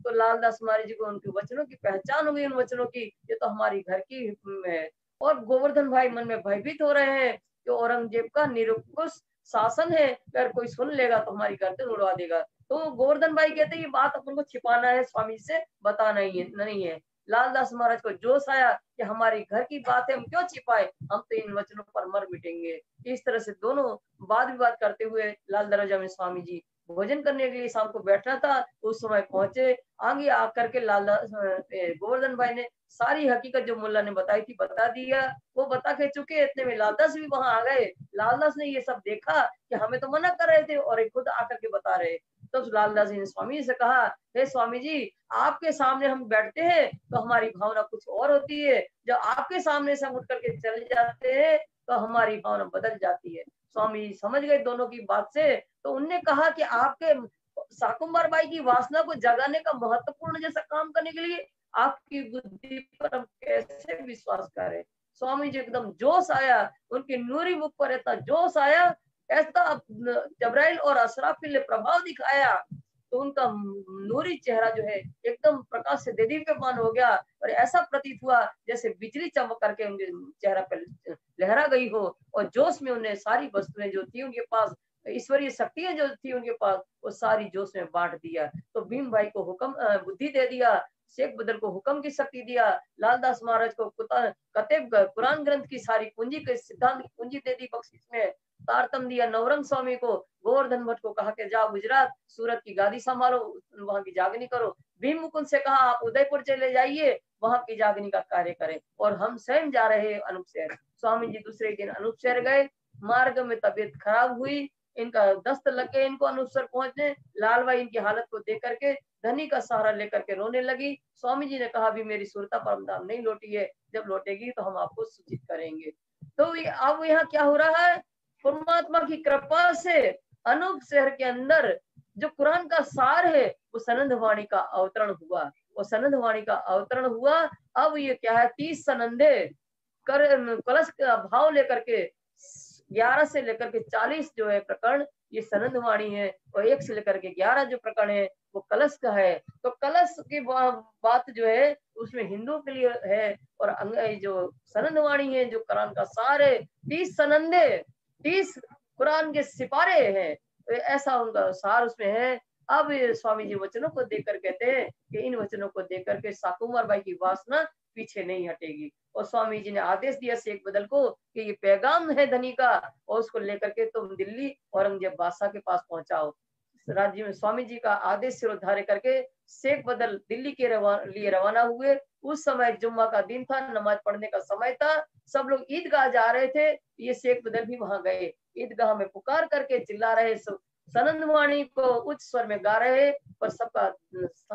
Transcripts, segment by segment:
तो लालदास महाराज जी को उनके वचनों की पहचान हो गई, उन वचनों की, ये तो हमारी घर की है। और गोवर्धन भाई मन में भयभीत हो रहे हैं कि औरंगजेब का निरंकुश शासन है, अगर कोई सुन लेगा तो हमारी गर्दन उड़वा देगा। तो गोवर्धन भाई कहते हैं ये बात अपन को छिपाना है, स्वामी से बताना ही है, नहीं है। लालदास महाराज को जोश आया कि हमारी घर की बात है, हम क्यों छिपाए, हम तो इन वचनों पर मर मिटेंगे। इस तरह से दोनों वाद विवाद करते हुए लाल दरवाजा में स्वामी जी भोजन करने के लिए शाम को बैठना था, उस समय पहुंचे। आगे आकर के गोवर्धन भाई ने सारी हकीकत जो मुल्ला ने बताई थी बता दिया। वो बता के चुके, इतने में लालदास भी वहां आ गए। लालदास ने ये सब देखा कि हमें तो मना कर रहे थे और ये खुद आकर के बता रहे। तो लालदास जी ने स्वामी जी से कहा, हे स्वामी जी, आपके सामने हम बैठते हैं तो हमारी भावना कुछ और होती है, जब आपके सामने से हम उठ करके चले जाते हैं तो हमारी भावना बदल जाती है। स्वामी जी समझ गए दोनों की बात से, तो उनने कहा कि आपके शाकुंभर बाई की वासना को जगाने का महत्वपूर्ण जैसा काम करने के लिए आपकी बुद्धि पर हम कैसे विश्वास करें। स्वामी जी एकदम जोश आया, उनके नूरी मुख पर इतना जोश आया, ऐसा जबराइल और असराफिल ने प्रभाव दिखाया तो उनका नूरी चेहरा जो है एकदम प्रकाश से देदीप्यमान हो गया, और ऐसा प्रतीत हुआ जैसे बिजली चमक करके उनके चेहरा पर लहरा गई हो। और जोश में उन्हें सारी वस्तुएं जो थी उनके पास, ईश्वरीय शक्तियां जो थी उनके पास, वो सारी जोश में बांट दिया। तो भीम भाई को हुक्म बुद्धि दे दिया, शेख बदर को हुक्म की शक्ति दिया, लालदास महाराज को कतेब कुरान ग्रंथ की सारी पूंजी के सिद्धांत की पूंजी दे दी बख्शिश में, तारतम दिया नवरंग स्वामी को। गोवर्धन भट्ट को कहा कि जाओ गुजरात सूरत की गादी संभालो, वहां की जागनी करो। भीम मुकुंद से कहा आप उदयपुर चले जाइए, वहां की जागनी का कार्य करें, और हम स्वयं जा रहे हैं अनूप शहर। स्वामी जी दूसरे दिन अनूप शहर गए। मार्ग में तबीयत खराब हुई, इनका दस्त लग गए इनको अनूप शहर पहुंचने। लालबाई इनकी हालत को देख करके धनी का सहारा लेकर के रोने लगी। स्वामी जी ने कहा अभी मेरी सुरता परमधाम नहीं लौटी है, जब लौटेगी तो हम आपको सूचित करेंगे। तो अब यहाँ क्या हो रहा है, परमात्मा की कृपा से अनूप शहर के अंदर जो कुरान का सार है वो सनंद वाणी का अवतरण हुआ, वो सनंद वाणी का अवतरण हुआ। अब ये क्या है, 30 सनंदे कर कलश का भाव लेकर के 11 से लेकर के 40 जो है प्रकरण ये सनंद वाणी है, और 1 से लेकर के 11 जो प्रकरण है वो कलश का है। तो कलश की बात जो है उसमें हिंदू के लिए है, और जो सनंद वाणी है जो कुरान का सार है, 30 सनंदे 30 कुरान के सिपारे हैं, तो ऐसा उनका सार उसमें है। अब स्वामी जी वचनों को देकर कहते हैं कि इन वचनों को देकर के शाकुंभर भाई की वासना पीछे नहीं हटेगी। और स्वामी जी ने आदेश दिया शेख बदल को कि ये पैगाम है धनी का, और उसको लेकर के तुम दिल्ली औरंगजेब बादशाह के पास पहुंचाओ। राज्य में स्वामी जी का आदेश सिरोधार्य करके शेख बदल दिल्ली के लिए रवाना हुए। उस समय जुम्मा का दिन था, नमाज पढ़ने का समय था, सब लोग ईदगाह जा रहे थे, ये शेख बदल भी वहां गए। ईदगाह में पुकार करके चिल्ला रहे, सनंद वाणी को उच्च स्वर में गा रहे, पर सबका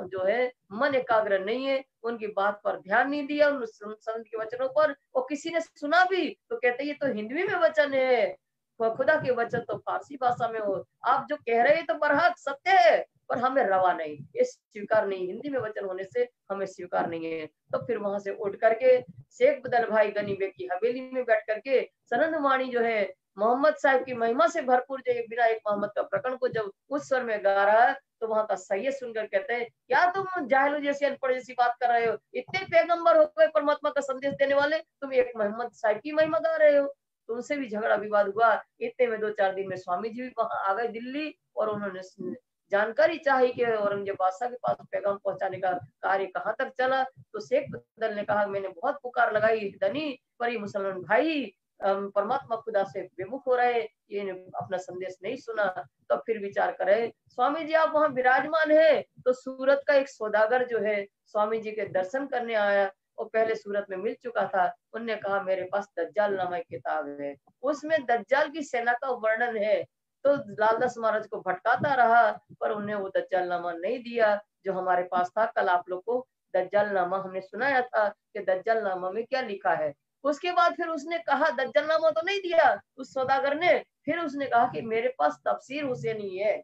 जो है मन एकाग्र नहीं है, उनकी बात पर ध्यान नहीं दिया, उन संत के वचनों पर। और किसी ने सुना भी तो कहते ये तो हिंदी में वचन है, खुदा के वचन तो फारसी भाषा में हो, आप जो कह रहे हैं तो बरहक सत्य है, पर हमें रवा नहीं, ये स्वीकार नहीं, हिंदी में वचन होने से हमें स्वीकार नहीं है। तो फिर वहां से उठ करके शेख बदल भाई गनी बेग की हवेली में बैठ करके सनंद वाणी जो है मोहम्मद साहब की महिमा से भरपूर जो एक बिना एक मोहम्मद का प्रकरण को जब उस स्वर में गा रहा है, तो वहां का सैयद सुनकर कहते हैं क्या तुम जाहिलो जैसी अनपढ़ जैसी बात कर रहे हो, इतने पैगंबर हो गए परमात्मा का संदेश देने वाले, तुम एक मोहम्मद साहब की महिमा गा रहे हो। तो उनसे भी झगड़ा विवाद हुआ। इतने में 2-4 दिन में स्वामी जी भी वहां आ गए दिल्ली, और उन्होंने जानकारी चाही कि औरंगजेब बादशाह के पास पैगाम पहुंचाने का कार्य कहाँ तक चला। तो शेख बदल ने कहा मैंने बहुत पुकार लगाई धनी, पर ये मुसलमान भाई परमात्मा खुदा से विमुख हो रहे, ये अपना संदेश नहीं सुना। तो फिर विचार करे, स्वामी जी आप वहां विराजमान है, तो सूरत का एक सौदागर जो है स्वामी जी के दर्शन करने आया, और पहले सूरत में मिल चुका था। उनने कहा मेरे पास दज्जाल नामा एक किताब है, उसमें दज्जाल की सेना का वर्णन है। तो लालदास महाराज को भटकाता रहा, पर उन्हें वो दज्जाल नामा नहीं दिया जो हमारे पास था। कल आप लोग को दज्जाल नामा हमने सुनाया था कि दज्जाल नामा में क्या लिखा है। उसके बाद फिर उसने कहा, दज्जाल नामा तो नहीं दिया उस सौदागर ने, फिर उसने कहा कि मेरे पास तफसीर हुसैनी है।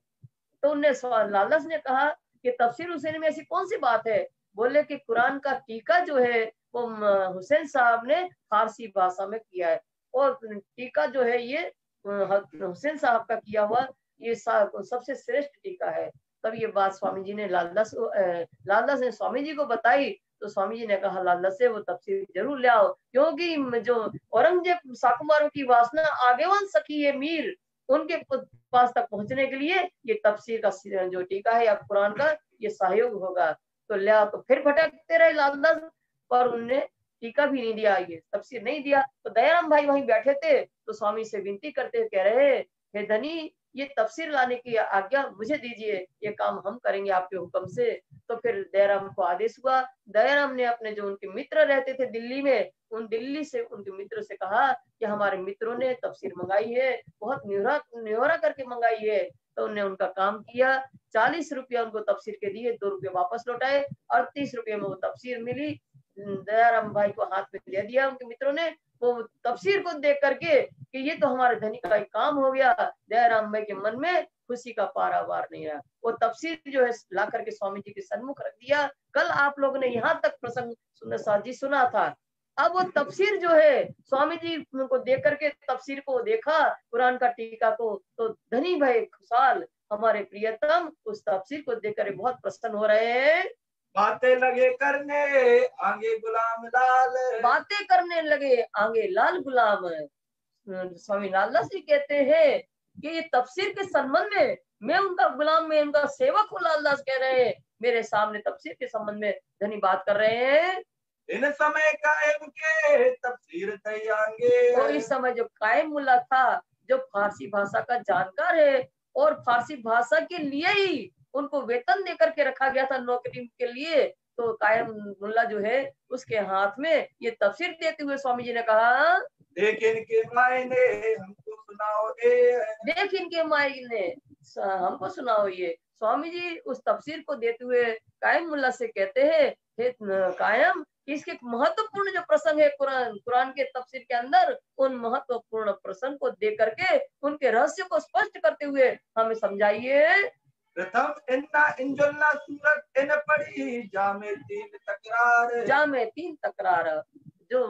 तो उनने लालदास ने कहा कि तफसीर हुसैनी में ऐसी कौन सी बात है। बोले कि कुरान का टीका जो है वो हुसैन साहब ने फारसी भाषा में किया है, और टीका जो है ये हुसैन साहब का किया हुआ ये सबसे श्रेष्ठ टीका है। तब ये बात स्वामी जी ने लालदास ने स्वामी जी को बताई। तो स्वामी जी ने कहा लालदास से वो तफसीर जरूर ले आओ, क्योंकि जो औरंगजेब साकुमारों की वासना आगेवान सखी है मीर, उनके पास तक पहुंचने के लिए ये तफसीर का जो टीका है या कुरान का ये सहयोग होगा। तो ले आओ। तो फिर भटकते रहे लालदास, पर उनने टीका भी नहीं दिया, ये तफसीर नहीं दिया। तो दयाराम भाई वहीं बैठे थे, तो स्वामी से विनती करते कह रहे, हे धनी, ये तफसीर लाने की आज्ञा मुझे दीजिए, ये काम हम करेंगे आपके हुक्म से। तो फिर दयाराम को आदेश हुआ। दयाराम ने अपने जो उनके मित्र रहते थे दिल्ली में, उन दिल्ली से उनके मित्रों से कहा कि हमारे मित्रों ने तफसीर मंगाई है, बहुत न्योरा करके मंगाई है। तो उन्होंने उनका काम किया। 40 रुपया उनको तफसीर के दिए, 2 रुपये वापस लौटाए, 38 रुपये में वो तफसीर मिली। दयाराम भाई को हाथ में दे दिया उनके मित्रों ने। वो तफसीर को देख करके कि ये तो हमारे धनी का एक काम हो गया, दयाराम भाई के मन में खुशी का पारावार नहीं रहा। वो तफसीर जो है ला करके स्वामी जी के सन्मुख रख दिया। कल आप लोगों ने यहाँ तक प्रसंग सुंदर साथ जी सुना था। अब वो तफसीर जो है स्वामी जी को देख करके तफसीर को देखा, कुरान का टीका को, तो धनी भाई खुशहाल हमारे प्रियतम उस तफसीर को देख कर बहुत प्रसन्न हो रहे हैं। बातें लगे करने आगे गुलाम लाल, बातें करने लगे आगे लाल गुलाम। स्वामी लालदास जी कहते हैं कि ये तफसीर के संबंध में मैं उनका गुलाम, मैं उनका सेवक हूँ। लालदास कह रहे हैं मेरे सामने तफसीर के संबंध में धनी बात कर रहे हैं। इन समय कायम के तफसीर तैयांगे। तो इस समय जो कायम मुल्ला था, जो फारसी भाषा का जानकार है, और फारसी भाषा के लिए ही उनको वेतन देकर के रखा गया था नौकरी के लिए। तो कायम मुल्ला जो है उसके हाथ में ये तफसीर देते हुए स्वामी जी ने कहा, देख इनके मायने हमको सुनाओ देख इनके मायने हमको सुनाओ ये। स्वामी जी उस तफसीर को देते हुए कायम मुल्ला से कहते हैं, हे कायम, इसके महत्वपूर्ण जो प्रसंग है कुरान के तफसीर के अंदर, उन महत्वपूर्ण प्रसंग को दे करके उनके रहस्य को स्पष्ट करते हुए हमें समझाइए। प्रथम इन्ना इंजुल्ला सूरत इन पड़ी जामे 3 तकरार। जामे 3 तकरार। जो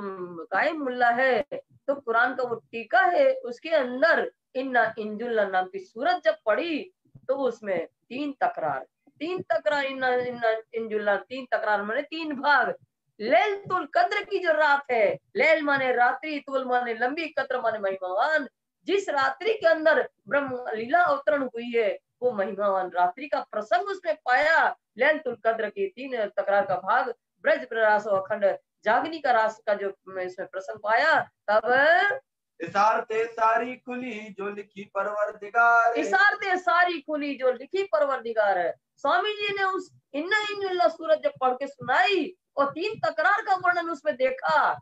कायम मुल्ला है, तो कुरान का वो टीका है, उसके अंदर इन्ना इंजुल्ला नाम की सूरत जब पढ़ी तो उसमें 3 तकरार, 3 तकरार, इन्ना इन्ना इंजुल्ला 3 तकरार माने 3 भाग। लैलतुल कद्र की जो रात है, लैल माने रात्रि, तुल माने लंबी, कद्र माने महिमावान, जिस रात्रि के अंदर ब्रह्म लीला अवतरण हुई है, वो महिमावान रात्रि का प्रसंग उसमें पाया। लैलतुल कद्र की 3 तकरार का भाग, ब्रज प्रयास अखंड जागनी का रास का जो इसमें प्रसंग पाया, तब इशारते सारी खुली जो लिखी परवरदिगार। इशारते सारी खुली जो लिखी परवरदिगार है। स्वामी जी ने उस इन्ना इंजुल्ला सूरत जब पढ़ के सुनाई और 3 तकरार का वर्णन उसमें देखा,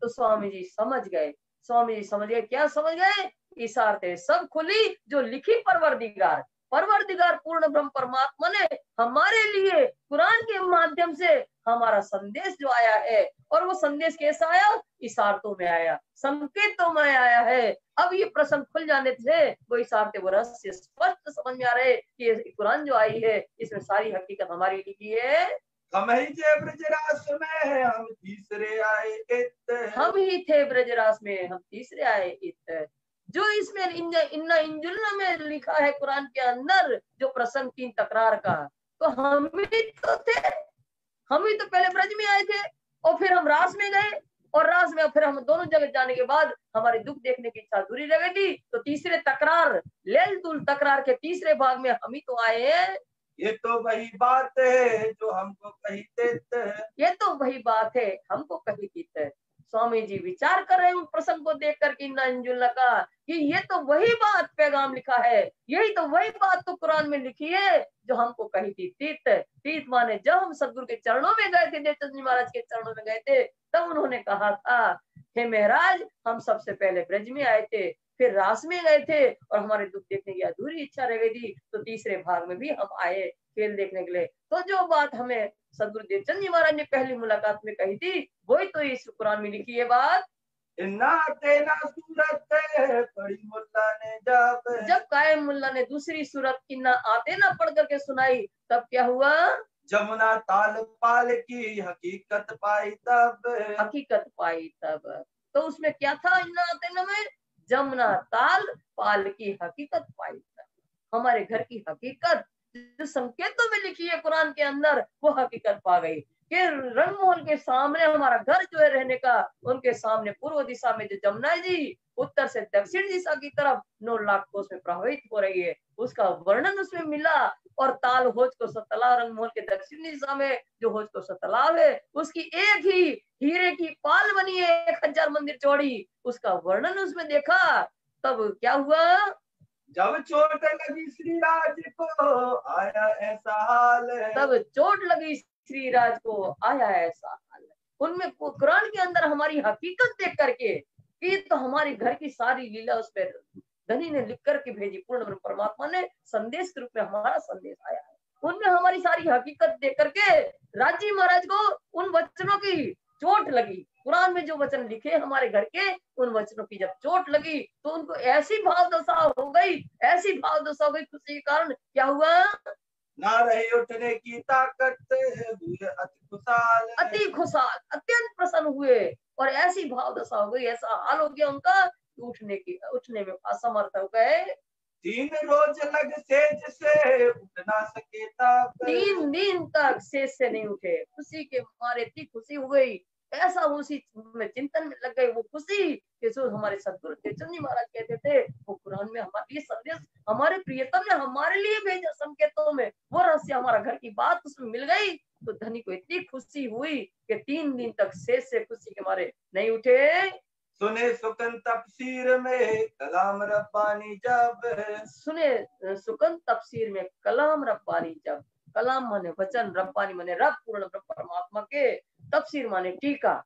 तो स्वामी जी समझ गए। स्वामी जी समझ गए, क्या समझ गए? इशारते सब खुली जो लिखी परवरदिगार। परवरदिगार पूर्ण ब्रह्म परमात्मा ने हमारे लिए कुरान के माध्यम से हमारा संदेश जो आया है, और वो संदेश कैसा आया? इशारतों में आया, संकेतों में आया है। अब ये प्रसंग खुल जाने से वो इशारते, वो रहस्य स्पष्ट समझ में आ रहे कि ये कुरान जो आई है इसमें सारी हकीकत हमारी लिखी है। हम ही थे ब्रजरास में हम तीसरे आए इत। हम ही थे ब्रजरास में हम तीसरे आए इत। जो इसमें इन्ना इंजुल्ला में लिखा है कुरान के अंदर, जो प्रसंग 3 तकरार का, तो हम ही तो थे। हम ही तो पहले ब्रज में आए थे और फिर हम रास में गए, और रास में फिर हम दोनों जगह जाने के बाद हमारी दुख देखने की इच्छा दूरी रह गई थी। तो तीसरे तकरार, लैलतुल तकरार के तीसरे भाग में हम ही तो आए हैं। ये तो वही बात है जो हमको कही देते। ये तो वही बात है हमको कही देते। स्वामी जी विचार कर रहे हैं उन प्रसंग को देख कर कि इंजुल्ला का, कि ये तो वही बात पैगाम लिखा है, यही तो वही बात तो कुरान में लिखी है जो हमको कही थी। तीत, तीत माने जब हम सदगुरु के चरणों में गए थे, देवचंद जी महाराज के चरणों में गए थे, तब उन्होंने कहा था, हे महाराज, हम सबसे पहले ब्रज में आए थे, फिर रास में गए थे, और हमारे दुख देखने की अधूरी इच्छा रह गई थी, तो तीसरे भाग में भी हम आए खेल देखने के लिए। तो जो बात हमें सदगुरु देवचंद जी महाराज ने पहली मुलाकात में कही थी, वही तो इस कुरान में लिखी है बात। इन्ना तेना सूरत पढ़ी मुल्ला ने जब कायम मुल्ला ने दूसरी सूरत इन्ना आते ना पढ़ करके सुनाई, तब क्या हुआ? जमुना ताल पाल की हकीकत पाई तब। हकीकत पाई तब। तो उसमें क्या था इन्ना आते ना में? जमुना ताल पाल की हकीकत पाई तब। हमारे घर की हकीकत जो संकेतों में लिखी है कुरान के अंदर, वो हकीकत पा गई कि रंगमहल के सामने हमारा घर जो है रहने का, उनके सामने पूर्व दिशा में जो जमुना है जी, उत्तर से दक्षिण दिशा की तरफ 9 लाख कोस में प्रभावित हो रही है, उसका वर्णन उसमें मिला। और ताल होज को सतलाव, रंगमहल के दक्षिणी दिशा में जो होज को सतलाव है, उसकी एक ही हीरे की पाल बनी है 1000 मंदिर चौड़ी, उसका वर्णन उसमें देखा। तब क्या हुआ, जब चोट लगी श्री राज को आया ऐसा हाल है। तब चोट लगी श्री राज को आया ऐसा हाल है। उनमें कुरान के अंदर हमारी हकीकत देख करके कि तो हमारी घर की सारी लीला उस पर धनी ने लिख करके भेजी, पूर्ण ब्रह्म परमात्मा ने संदेश के रूप में हमारा संदेश आया है। उनमें हमारी सारी हकीकत देख करके राजी महाराज को उन वचनों की चोट लगी। कुरान में जो वचन लिखे हमारे घर के, उन वचनों की जब चोट लगी तो उनको ऐसी भाव दशा हो गई, ऐसी भाव दशा हो गई, खुशी के कारण क्या हुआ, ना रही उठने की ताकत, हुए अति खुशाल, अति खुशाल, अत्यंत प्रसन्न हुए। और ऐसी भाव दशा हो गई, ऐसा हाल हो गया उनका, उठने में असमर्थ हो गए। 3 रोज लग सेज से उठ ना सके तब, 3 दिन तक सेज से नहीं उठे, खुशी के मारे इतनी खुशी हो गई, ऐसा उसी में चिंतन में लग गए वो खुशी कि जो हमारे सदगुरु तेजचंद जी महाराज कहते थे, वो कुरान में हमारे लिए संदेश, हमारे प्रियतम ने हमारे लिए भेजा संकेतों में, वो रहस्य हमारा घर की बात उसमें मिल गई। तो धनी को इतनी खुशी हुई कि 3 दिन तक सेज से खुशी के मारे नहीं उठे। सुने सुकन तफसीर में कलाम रब्बानी जब, सुने सुकन तफसीर में कलाम रब्बानी जब, कलाम माने वचन, रब्बानी माने रब, पूर्ण ब्रह्म परमात्मा के, तफसीर माने टीका,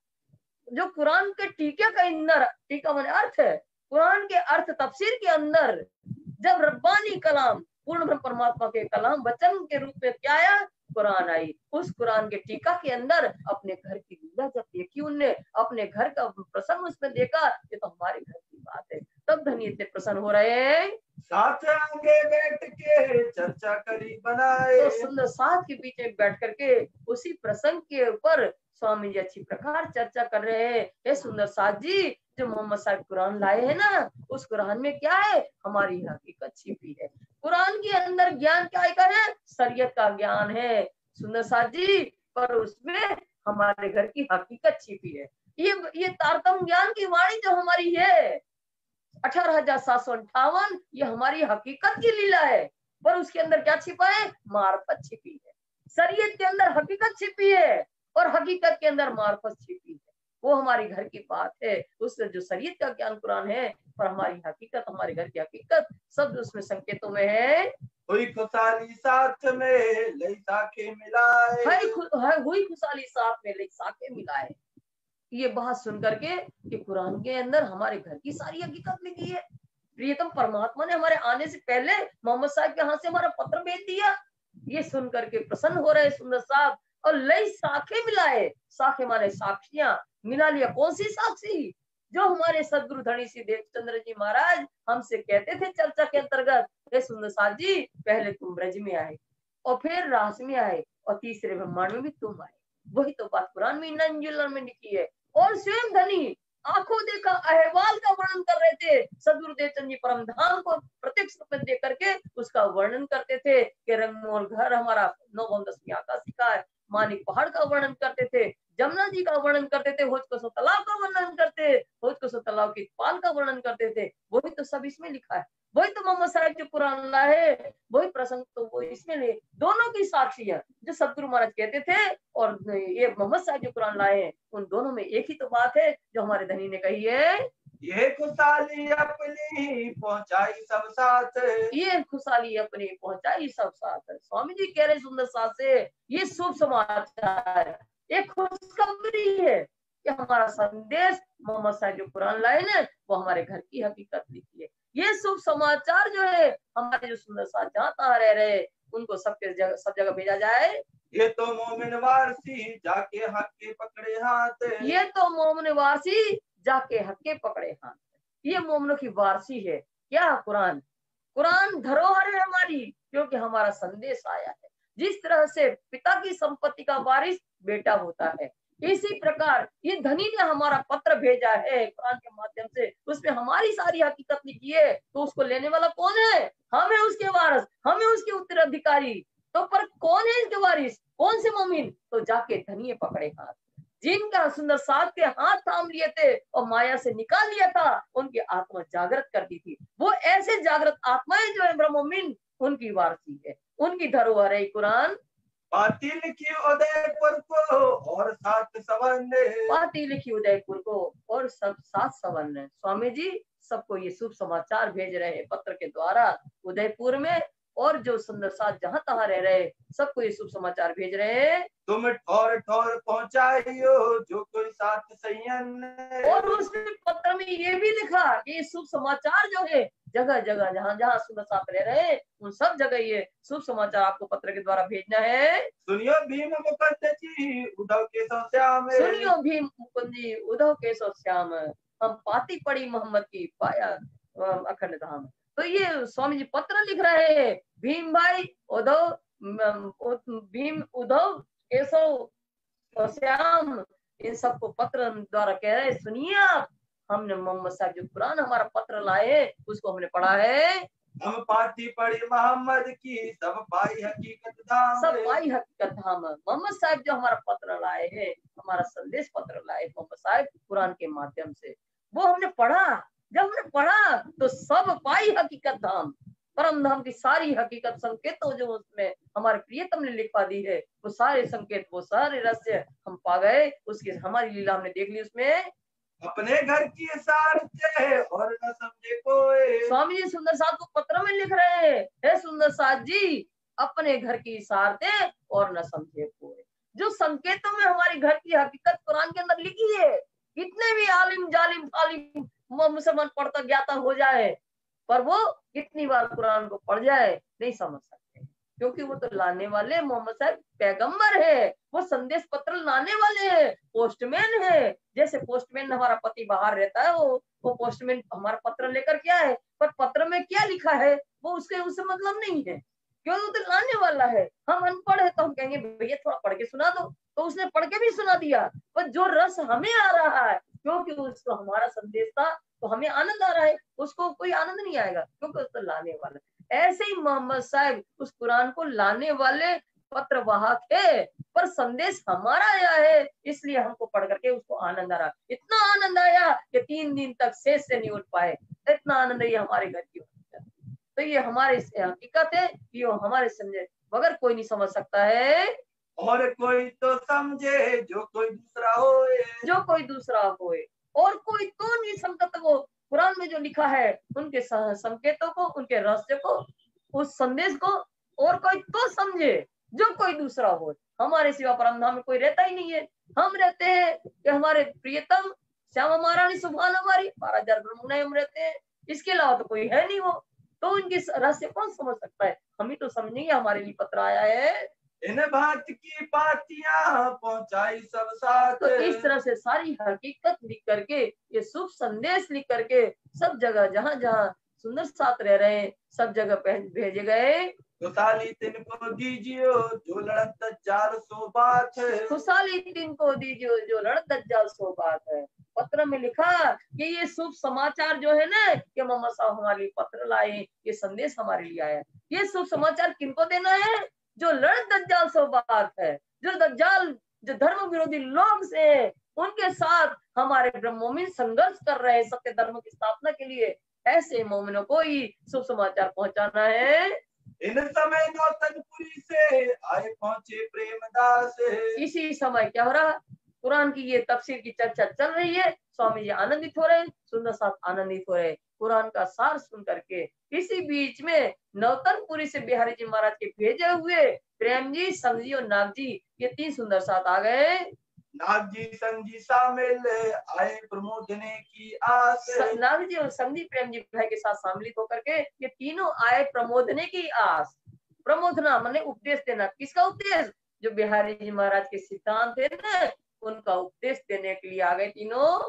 जो कुरान के टीके का अंदर, टीका माने अर्थ है, कुरान के अर्थ तफसीर के अंदर जब रब्बानी कलाम, पूर्ण ब्रह्म परमात्मा के कलाम वचन के रूप में क्या आया, कुरान आई, उस कुरान के टीका के अंदर अपने घर की लीला जब देखी उनने, अपने घर का प्रसंग उसमें देखा, ये तो हमारे घर की बात है, तब धनी इतने प्रसन्न हो रहे हैं। साथ आगे बैठ के चर्चा करी बनाए, तो सुंदर साथ के पीछे बैठ करके उसी प्रसंग के ऊपर स्वामी जी अच्छी प्रकार चर्चा कर रहे हैं। हे सुंदर साथ जी, जो मोहम्मद साहब कुरान लाए हैं ना, उस कुरान में क्या है, हमारी हकीकत छिपी है। कुरान के अंदर ज्ञान क्या है, शरीयत का ज्ञान है सुंदर साथ जी, पर उसमें हमारे घर की हकीकत छिपी है। ये तारतम ज्ञान की वाणी जो हमारी है 18,758, ये हमारी हकीकत की लीला है, पर उसके अंदर क्या छिपा है, मार्फत छिपी है। शरीयत के अंदर हकीकत छिपी है और हकीकत के अंदर मार्फत छिपी है, वो हमारी घर की बात है। उससे जो शरीयत का ज्ञान कुरान है, पर हमारी हकीकत, हमारे घर की हकीकत सब उसमें संकेतों में है। हुई खुशाली साथ में लई साखे मिलाए, हुई खुशहाली साथ में लई साखे मिलाए। ये बात सुन करके कि कुरान के अंदर हमारे घर की सारी हकीकत लिखी है, प्रियतम परमात्मा ने हमारे आने से पहले मोहम्मद साहब के हाथ से हमारा पत्र भेज दिया, ये सुन करके प्रसन्न हो रहे सुंदर साहब। और लई साखे मिलाए, साखे माने साक्षियां, मिला लिया कौन सी साक्षी, जो हमारे सदगुरु धनी श्री देवचंद्र जी महाराज हमसे कहते थे चर्चा के अंतर्गत, हे सुंदर साहब जी, पहले तुम ब्रज में आए और फिर रास में आए और तीसरे ब्रह्मांड में भी तुम आए, वही तो बात कुरान में नंजुल में लिखी है। और स्वयं धनी आंखों देखा अहवाल का वर्णन कर रहे थे, सदगुरु देवचंद जी परम धाम को प्रत्यक्ष रूप में देख करके उसका वर्णन करते थे कि रंगमोहन घर हमारा 9-10वीं आकाशी का है, मानिक पहाड़ का वर्णन करते थे, जमुना जी का वर्णन करते थे, होज को तालाब का वर्णन करते, होज को तालाब की पाल का वर्णन करते थे, वही तो सब इसमें लिखा है, वही तो मोहम्मद साहब जो कुरान लाए, वही प्रसंग तो वो इसमें ले, दोनों की साक्षी है जो सदगुरु महाराज कहते थे और ये मोहम्मद साहब जो कुरान लाए हैं, उन दोनों में एक ही तो बात है जो हमारे धनी ने कही है। ये खुशाली अपनी पहुंचाई सब साथ, ये खुशहाली अपनी पहुंचाई सब साथ है। स्वामी जी कह रहे सुंदर साथ से, ये शुभ समाचार, एक खुशखबरी है कि हमारा संदेश मोहम्मद साहब जो कुरान लाए ना, वो हमारे घर की हकीकत लिखी है। ये शुभ समाचार जो है हमारे जो सुंदर साथ जहाँ तहाँ रह रहे उनको सब जगह भेजा जाए। ये तो मोमिन वारसी जाके हक के पकड़े हाथ, ये तो मोमिन वारसी जाके हक के पकड़े हाथ, ये मोमिनों की वारसी है क्या, कुरान। कुरान धरोहर है हमारी, क्योंकि हमारा संदेश आया है। जिस तरह से पिता की संपत्ति का वारिस बेटा होता है, इसी प्रकार ये धनी ने हमारा पत्र भेजा है कुरान के माध्यम से, उसमें हमारी सारी हकीकत लिखी है, तो उसको लेने वाला कौन है? हम है उसके वारिस, हम है उसके उत्तराधिकारी। तो पर कौन है इसके वारिस? कौन से मोमिन? तो जाके धनी पकड़े हाथ, जिनका सुंदर साथ के हाथ थाम लिए थे और माया से निकाल लिया था, उनकी आत्मा जागृत कर दी थी। वो ऐसे जागृत आत्माएं जो है ब्रह्मोमिन, उनकी वारसी है, उनकी धरोहर है कुरान। पाती लिखी उदयपुर को और 7 सवर्ण, पाती लिखी उदयपुर को और सब 7 सवर्ण। स्वामी जी सबको ये शुभ समाचार भेज रहे हैं पत्र के द्वारा उदयपुर में, और जो सुंदर साथ जहां तहां रह रहे सबको ये शुभ समाचार भेज रहे हैं। तुम ठौर ठौर पहुंचाइयो जो कोई 7 सैयन, और उसमें पत्र में ये भी लिखा कि ये शुभ समाचार जो है जगह जगह जहां जहां सुंदर साथ रह रहे हैं उन सब जगह ये शुभ समाचार आपको पत्र के द्वारा भेजना है। सुनियो भीम मुकुंद जी उद्धव केशव श्याम, सुनियो भीम मुकुंद जी उद्धव केशव श्याम, हम पाती पड़ी मोहम्मद की पाया अखंड धाम। तो ये स्वामी जी पत्र लिख रहे हैं भीम भाई उद्धव, भीम उद्धव केशव श्याम, इन सबको पत्र द्वारा कह रहे सुनिए आप, हमने मोहम्मद साहब जो कुरान हमारा पत्र लाए उसको हमने पढ़ा है। हम पाती पड़ी मोहम्मद की सब पाई हकीकत धाम, सब पाई हकीकत धाम। मोहम्मद साहब जो हमारा पत्र लाए हैं, हमारा संदेश पत्र लाए मोहम्मद साहब कुरान के माध्यम से, वो हमने पढ़ा। जब हमने पढ़ा तो सब पाई हकीकत धाम, परम धाम की सारी हकीकत संकेत जो उसमें हमारे प्रियतम ने लिखवा दी है, वो सारे संकेत वो सारे रहस्य हम पा गए, उसकी हमारी लीला हमने देख ली उसमें। अपने घर की सारते और न समझे कोई, स्वामी जी सुंदर साथ को पत्र में लिख रहे हैं, हे सुंदर साथ जी अपने घर की सारते और न समझे कोई। जो संकेतों में हमारी घर की हकीकत कुरान के अंदर लिखी है, कितने भी आलिम जालिम तालिम मुसलमान पढ़ता ज्ञाता हो जाए, पर वो कितनी बार कुरान को पढ़ जाए नहीं समझ सकते, क्योंकि वो तो लाने वाले मोहम्मद साहब पैगंबर है, वो संदेश पत्र लाने वाले हैं, पोस्टमैन है। जैसे पोस्टमैन हमारा पति बाहर रहता है, वो पोस्टमैन हमारा पत्र लेकर क्या है, पर पत्र में क्या लिखा है वो उसके उससे मतलब नहीं है, क्यों? वो तो लाने वाला है। हम अनपढ़ है तो हम कहेंगे भैया थोड़ा पढ़ के सुना दो, तो उसने पढ़ के भी सुना दिया, पर जो रस हमें आ रहा है क्योंकि उसको हमारा संदेश था तो हमें आनंद आ रहा है, उसको कोई आनंद नहीं आएगा क्योंकि उसको लाने वाला। ऐसे ही मोहम्मद साहब उस कुरान को लाने वाले पत्र वाहक है, पर संदेश हमारा आया है, इसलिए हमको पढ़ करके उसको आनंद आ रहा। इतना आनंद आया कि 3 दिन तक शेष से नहीं उठ पाए, इतना आनंद ये हमारे घर की। तो ये हमारे हकीकत है, ये हमारे समझे बगैर कोई नहीं समझ सकता है। और कोई तो समझे जो कोई दूसरा होए, जो कोई दूसरा होए, और कोई तो नहीं समझता वो कुरान में जो लिखा है उनके संकेतों को, उनके रहस्य को, उस संदेश को, और कोई तो समझे जो कोई दूसरा हो। हमारे सिवा परम धाम में कोई रहता ही नहीं है। हम रहते हैं कि हमारे प्रियतम श्यामा महारानी सुभान हमारी 12,000 ब्रह्मण्य हम रहते हैं, इसके अलावा तो कोई है नहीं। वो तो उनकी रहस्य कौन समझ सकता है? हम ही तो समझेंगे, हमारे लिए पत्र आया है। इन बात की पातियां पहुंचाई सब साथ, तो इस तरह से सारी हकीकत लिख करके, ये शुभ संदेश लिख करके सब जगह जहां जहां सुंदर साथ रह रहे हैं सब जगह भेजे गए। खुशहाली तिनको दीजियो जो लड़त दज्जाल सो बात है, खुशहाली तिनको दीजियो जो लड़त दज्जाल सो बात है। पत्र में लिखा कि ये शुभ समाचार जो है ना कि मोहम्मद साहब हमारे लिए पत्र लाए, ये संदेश हमारे लिए आया। ये शुभ समाचार किनको देना है? जो लड़त दज्जाल सो बात है, जो दज्जाल जो धर्म विरोधी लोग से उनके साथ हमारे ब्रह्मोमिन संघर्ष कर रहे हैं सत्य धर्म की स्थापना के लिए, ऐसे मोमिनों को ही शुभ समाचार पहुंचाना है। इन समय नौतनपुरी से आए पहुंचे प्रेमदास, इसी समय क्या हो रहा? कुरान की ये तफसीर की चर्चा चल रही है, स्वामी जी आनंदित हो रहे हैं, सुंदर साथ आनंदित हो रहे हैं कुरान का सार सुन करके। इसी बीच में नौतनपुरी से बिहारी जी महाराज के भेजे हुए प्रेम जी, संग जी और नाग जी, ये 3 सुंदर साथ आ गए। नाग जी संग जी शामिल आए प्रमोदने की आस, नाग जी और संग जी प्रेम जी भाई के साथ सम्मिलित होकर के ये तीनों आए प्रमोदने की आस। प्रमोदना माने उपदेश देना। किसका उपदेश? जो बिहारी जी महाराज के सिद्धांत है ना, उनका उपदेश देने के लिए आ गए तीनों।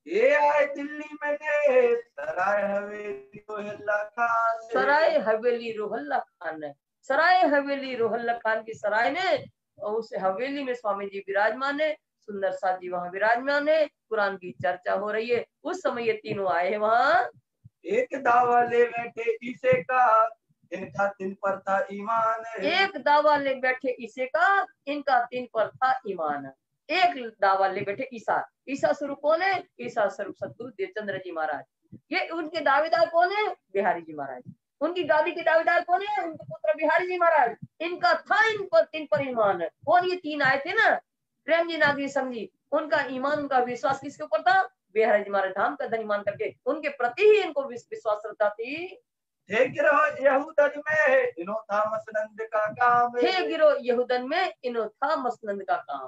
ये आए दिल्ली में सराय हवेली रोहल्ला खान, सराय हवेली रोहल्ला खान है। सराय हवेली रोहल्ला खान की सराय में, उस हवेली में स्वामी जी विराजमान है। सुंदर साथ जी वहाँ विराजमान है, कुरान की चर्चा हो रही है। उस समय ये तीनों आए हैं वहाँ। एक दावा ले बैठे ईसे का, इनका तिन पर था ईमान। एक दावा ले बैठे ईसे का, इनका तीन पर था ईमान। एक दावा ले बैठे ईसा। ईसा स्वरूप कौन है? ईसा स्वरूप सतगुरु देवचंद्र जी महाराज। ये उनके दावेदार कौन है? बिहारी जी महाराज। उनकी गादी के दावेदार कौन है? उनके पुत्र बिहारी जी महाराज। इनका था इन पर तीन पर ईमान। कौन? ये तीन आए थे ना, प्रेम जी नागरी समझी। उनका ईमान, उनका विश्वास किसके ऊपर था? बिहारी जी महाराज धाम का धनी मान करके उनके प्रति ही इनको विश्वास श्रद्धा थी। हे गिरोह यहूदन में इनो था मसनंद का काम। हे गिरो यहूदन में इनो था मसनंद का काम।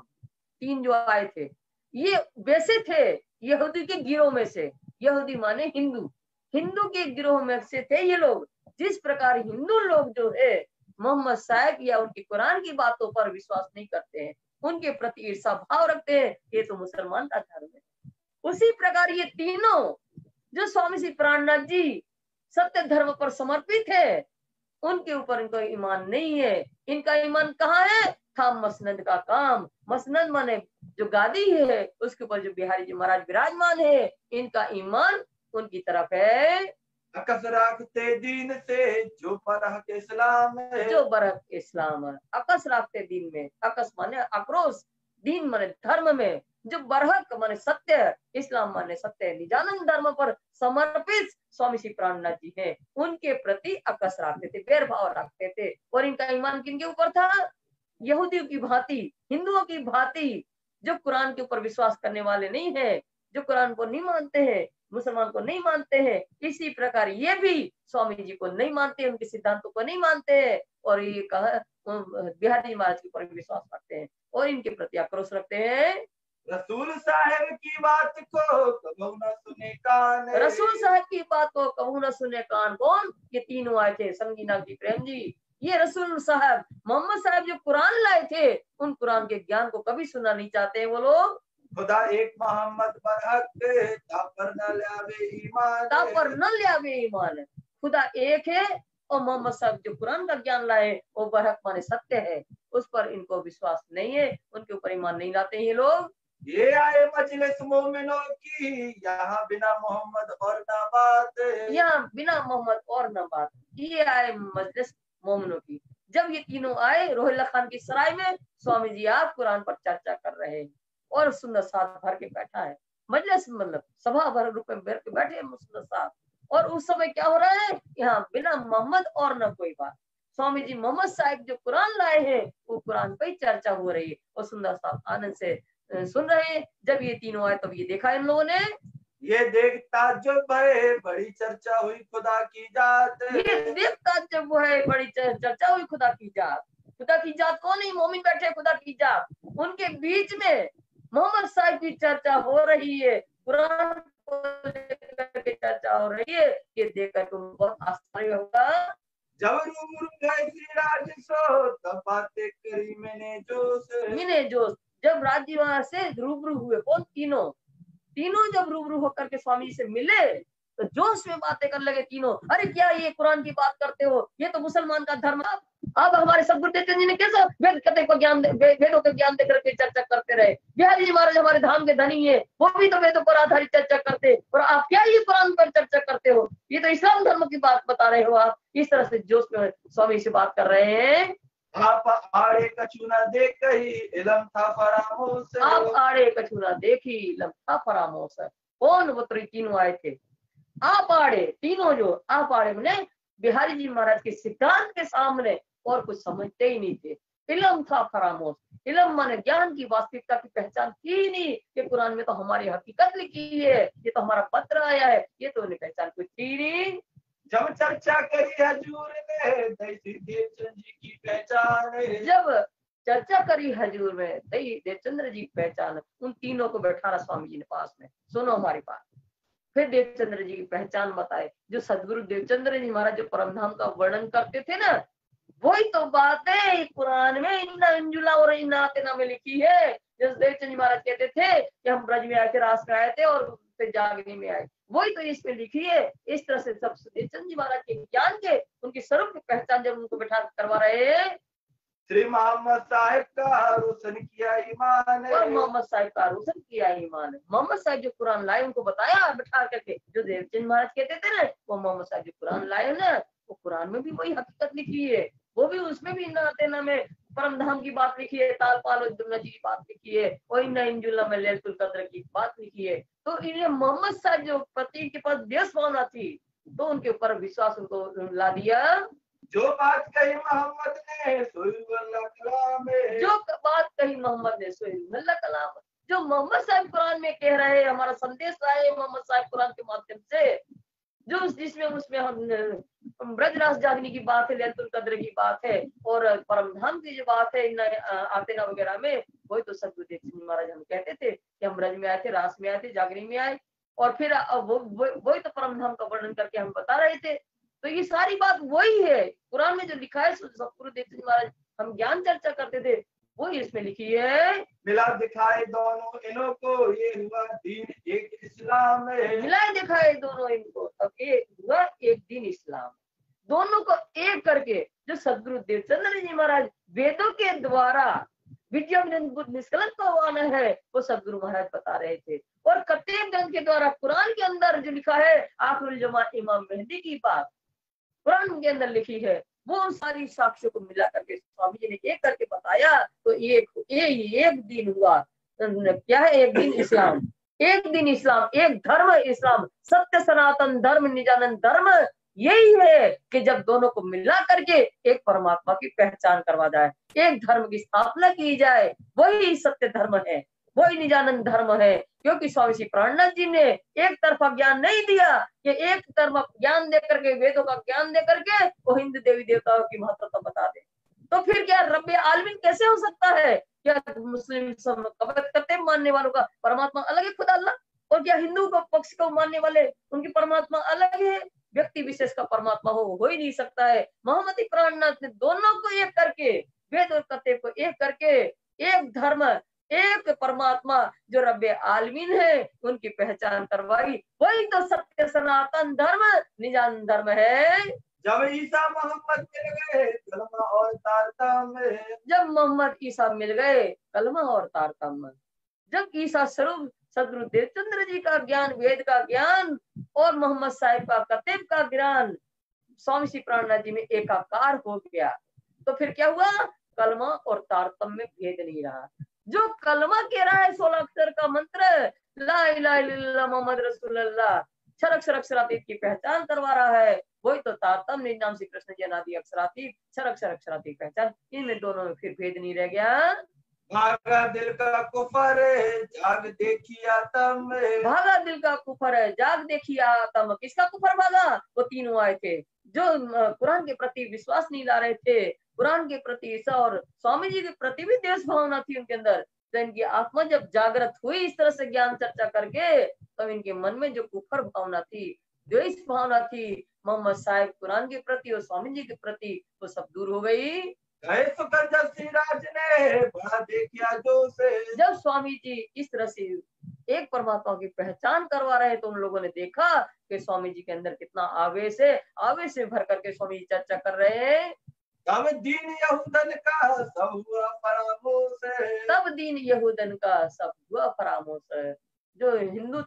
तीन जो आए थे ये वैसे थे यहूदी के गिरोह में से। यहूदी माने हिंदू, हिंदू के गिरोह में से थे ये लोग। जिस प्रकार हिंदू लोग जो है मोहम्मद साहब या उनकी कुरान की बातों पर विश्वास नहीं करते हैं, उनके प्रति ईर्षा भाव रखते हैं, ये तो मुसलमान का धर्म है। उसी प्रकार ये तीनों जो स्वामी श्री प्राणनाथ जी सत्य धर्म पर समर्पित है, उनके ऊपर इनका ईमान नहीं है। इनका ईमान कहाँ है? था मसनद का काम। मसनद माने जो गादी है उसके ऊपर जो बिहारी जी महाराज विराजमान है, इनका ईमान उनकी तरफ है। अकस रखते दीन से जो बरहक इस्लाम है। जो बरहक इस्लाम है, अकस रखते दीन में। अकस माने आक्रोश, दीन माने धर्म में, जो बरहक माने सत्य, इस्लाम माने सत्य निजानंद धर्म पर समर्पित स्वामी श्री प्राणनाथ जी हैं, उनके प्रति अकस रखते थे, बैर भाव रखते थे। और इनका ईमान किनके ऊपर था? यहूदियों की भांति, हिंदुओं की भांति, जो कुरान के ऊपर विश्वास करने वाले नहीं है, जो कुरान को नहीं मानते हैं, मुसलमान को नहीं मानते हैं। इसी प्रकार ये भी स्वामी जी को नहीं मानते, उनके सिद्धांतों को नहीं मानते हैं, और ये कहा बिहारी महाराज के ऊपर विश्वास रखते हैं और इनके प्रति आक्रोश रखते हैं। रसूल साहब की बात को कबू न सुने कान। रसूल साहब की बात को कबू न सुने कान। कौन? ये तीनों आए थे, संगीना जी, प्रेम जी। ये रसूल साहब मोहम्मद साहब जो कुरान लाए थे, उन कुरान के ज्ञान को कभी सुनना नहीं चाहते वो लोग। खुदा एक मोहम्मद बरहक तापर न ल्यावे ईमान। तापर न ल्यावे ईमान। खुदा एक है और मोहम्मद साहब जो कुरान का ज्ञान लाए वो बरहक माने सत्य है, उस पर इनको विश्वास नहीं है, उनके ऊपर ईमान नहीं लाते ये लोग। ये आए मजलिस मोमिनों की, यहाँ बिना मोहम्मद और ना बात। यहाँ बिना मोहम्मद और न बात। ये आए मजलिस मोमिनों की। जब ये तीनों आए रोहिल्ला खान की सराय में, स्वामी जी आप कुरान पर चर्चा कर रहे हैं और सुंदर साहब भर के बैठा है। मजलिस मतलब सभा भर रुपए भर के बैठे हैं सुंदर साहब। और उस समय क्या हो रहा है? यहाँ बिना मोहम्मद और न कोई बात। स्वामी जी मोहम्मद साहब जो कुरान लाए हैं वो कुरान पर चर्चा हो रही है और सुंदर साहब आनंद से सुन रहे हैं। जब ये तीनों आए तब ये देखा इन लोगों ने। ये देखता जब है बड़ी चर्चा हुई खुदा की जात। ये देखता जब वो है बड़ी चर्चा हुई खुदा की जात। खुदा की जात कौन है? मोमिन बैठे खुदा की जात, उनके बीच में मोहम्मद साहब की चर्चा हो रही है, कुरान को लेकर के चर्चा हो रही है। ये देखकर तुम बहुत आश्चर्य होगा। जब रूबरू गए थी राज सो तब बातें करी मैंने जोश। जब राज्य वहां से रूबरू हुए, कौन? तीनों जब रूबरू होकर के स्वामी जी से मिले तो जोश में बातें करने लगे तीनों। अरे क्या ये कुरान की बात करते हो? ये तो मुसलमान का धर्म। अब हमारे सदगुरु देवचंद जी ने कैसा वेद कथे को ज्ञान वेदों के ज्ञान देकर के चर्चा करते रहे। बिहारी जी महाराज हमारे धाम के धनी है, वो भी तो वेदों पर आधारित चर्चा करते, और आप क्या ये कुरान पर चर्चा करते हो? ये तो इस्लाम धर्म की बात बता रहे हो आप। इस तरह से जोश में स्वामी से बात कर रहे हैं। आप आड़े कछु न देख ही इलम था फरामोश। आप आड़े कछु न देखी इलम था फरामोश। कौन? वो तीनों आए थे। आप आड़े, तीनों जो आप आड़े मैंने बिहारी जी महाराज के सिद्धांत के सामने और कुछ समझते ही नहीं थे। इलम था फरामोश। इलम माने ज्ञान की वास्तविकता की पहचान की नहीं कि कुरान में तो हमारी हकीकत लिखी है, ये तो हमारा पत्र आया है, ये तो उन्हें पहचान कुछ थी नहीं। जब चर्चा करी हजूर ने देवचंद जी की पहचान। जब चर्चा करी हजूर में देवचंद्र जी की पहचान, उन तीनों को बैठाना स्वामी जी ने पास में। सुनो हमारी बात। फिर देवचंद्र जी की पहचान बताए। जो सदगुरु देवचंद्र जी महाराज जो परमधाम का वर्णन करते थे ना, वही तो बात है कुरान में इन्ना अंजुला और इन्ना आतेना में लिखी है। जैसे देवचंद जी महाराज कहते थे कि हम ब्रज में आए थे, रास में आए थे और फिर जागने में आए, वही तो इसमें लिखी है। इस तरह से सब देवचंद जी महाराज के ज्ञान के, उनकी स्वरूप की पहचान जब उनको बैठा करवा रहे हैं, श्री मोहम्मद साहिब का रोशन किया ईमान है। और मोहम्मद साहिब का रोशन किया ईमान है। मोहम्मद साहिब जो कुरान लाए उनको बताया बिठा करके, जो देवचंद महाराज कहते थे ना, वो मोहम्मद साहिब जो कुरान लाए ना, वो कुरान में भी वही हकीकत लिखी है। वो भी उसमें भी नाते ना में परम धाम की बात लिखी है, ताल पाल जी की बात लिखी है, और इंजुल्ला में लैलतुल कद्र की बात लिखी है। तो इन्हें मोहम्मद साहब जो प्रति के पास देश भावना थी, तो उनके ऊपर विश्वास उनको ला दिया। जो बात कही मोहम्मद ने सोहिबुल्लाह कलाम है। जो बात कही मोहम्मद ने सोहिबुल्लाह कलाम, जो मोहम्मद साहब कुरान में कह रहे हैं, हमारा संदेश लाए मोहम्मद साहब कुरान के माध्यम से, जो जिसमें उसमें हम ब्रजरास जागने की बात है, लैलतुल कद्र की बात है, और परम धाम की जो बात है इन आतेना वगैरह में, वही तो सदगुरुदेव सिंह महाराज हम कहते थे कि हम ब्रज में आए थे, रास में आए थे, जागने में आए, और फिर वही तो परम धाम का वर्णन करके हम बता रहे थे। तो ये सारी बात वही है, कुरान में जो लिखा है सदगुरुदेव सिंह महाराज हम ज्ञान चर्चा करते थे, वो इसमें लिखी है। मिला दिखाए दोनों इन्हों को, ये हुआ दीन एक इस्लाम है। मिलाए दिखाए दोनों इनको, अब एक हुआ एक दिन इस्लाम। दोनों को एक करके जो सदगुरु देवचंद्र जी महाराज वेदों के द्वारा विद्या निष्कलंक का वाना है, वो सदगुरु महाराज बता रहे थे। और कत्तेब ग्रंथ के द्वारा कुरान के अंदर जो लिखा है आखिरुल जमा इमाम मेहदी की बात कुरान के अंदर लिखी है, वो सारी साक्ष्यों को मिला करके स्वामी जी ने एक करके बताया। तो एक दिन हुआ, क्या है, एक दिन इस्लाम, एक दिन इस्लाम, एक धर्म इस्लाम, सत्य सनातन धर्म निजानंद धर्म। यही है कि जब दोनों को मिला करके एक परमात्मा की पहचान करवा जाए, एक धर्म की स्थापना की जाए, वही सत्य धर्म है, वही निजानंद धर्म है। क्योंकि स्वामी श्री प्राणनाथ जी ने एक तरफा ज्ञान नहीं दिया कि एक तरफा ज्ञान दे करके, वेदों का ज्ञान दे करके वो हिंदू देवी देवताओं की महत्वता बता दे। तो फिर क्या रब्बे आलमीन कैसे हो सकता है? क्या मुस्लिम कत्ते मानने वालों का परमात्मा अलग है खुदा अल्लाह, और क्या हिंदू को पक्ष को मानने वाले उनकी परमात्मा अलग है? व्यक्ति विशेष का परमात्मा हो ही नहीं सकता है। मोहम्मदी प्राणनाथ ने दोनों को एक करके, वेद और कत्ते को एक करके, एक धर्म एक परमात्मा जो रब्बे आलमीन है उनकी पहचान करवाई। वही तो सत्य सनातन धर्म निजानंद धर्म है। जब ईसा मोहम्मद मिल गए कलमा और तारतम, जब मोहम्मद ईसा मिल गए कलमा और तारतम, जब ईसा स्वरूप सदगुरु देवचंद्र जी का ज्ञान, वेद का ज्ञान और मोहम्मद साहिब का कतेब का ज्ञान स्वामी श्री प्राणनाथ जी में एकाकार हो गया, तो फिर क्या हुआ? कलमा और तारतम में भेद नहीं रहा। जो कलमा कह रहा है 16 अक्षर का मंत्र ला इलाहा इल्लल्लाह मोहम्मद रसूलुल्लाह, अक्षर अक्षर अक्षरातीत की पहचान करवा रहा है, वही तो तारतम निज नाम श्री कृष्ण जी अनादि अक्षरातीत, अक्षर अक्षर अक्षरातीत पहचान, इनमें दोनों में फिर भेद नहीं रह गया। भागा दिल का कुफर जाग देखी आतम, भागा दिल का कुफर है जाग देखी आतम। किसका कुफर भागा? वो तीनों आए थे जो कुरान के प्रति विश्वास नहीं ला रहे थे, कुरान के प्रति ईसा और स्वामी जी के प्रति भी देश भावना थी उनके अंदर। तो इनकी आत्मा जब जागृत हुई इस तरह से ज्ञान चर्चा करके, तब इनके मन में जो कुफर भावना थी, द्वेष भावना थी मोहम्मद साहिब कुरान के प्रति और स्वामी जी के प्रति, वो सब दूर हो गई। सिराज ने बड़ा देखिया जो से, जब स्वामी जी इस तरह से एक परमात्मा की पहचान करवा रहे तो उन लोगों ने देखा कि स्वामी जी के अंदर कितना आवेश है, आवेश में भर करके स्वामी जी चर्चा कर रहे हैं। तब दीन यहूदन का सब हुआ फरामोश, तब दीन यहूदन का सब हुआ फरामोश। जो हिंदू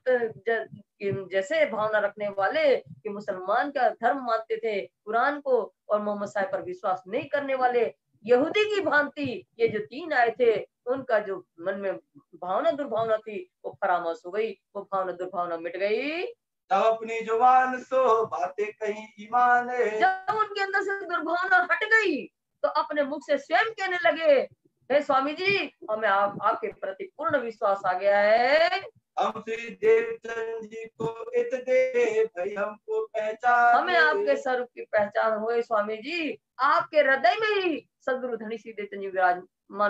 जैसे भावना रखने वाले कि मुसलमान का धर्म मानते थे कुरान को, और मोहम्मद साहिब पर विश्वास नहीं करने वाले यहूदी की भांति ये जो तीन आए थे, उनका जो मन में भावना दुर्भावना थी वो फरामोश हो गई, वो भावना दुर्भावना मिट गई। तब अपनी जुबान सो बातें कहीं ईमान है, जब उनके अंदर से दुर्भावना हट गई तो अपने मुख से स्वयं कहने लगे, हे स्वामी जी हमें आपके प्रति पूर्ण विश्वास आ गया है। हम श्री देवचंद जी को इत दे भाई हमको पहचान, हमें आपके स्वरूप की पहचान हुए स्वामी जी। आपके हृदय में ही सदगुरु धनी श्री देवचंद जी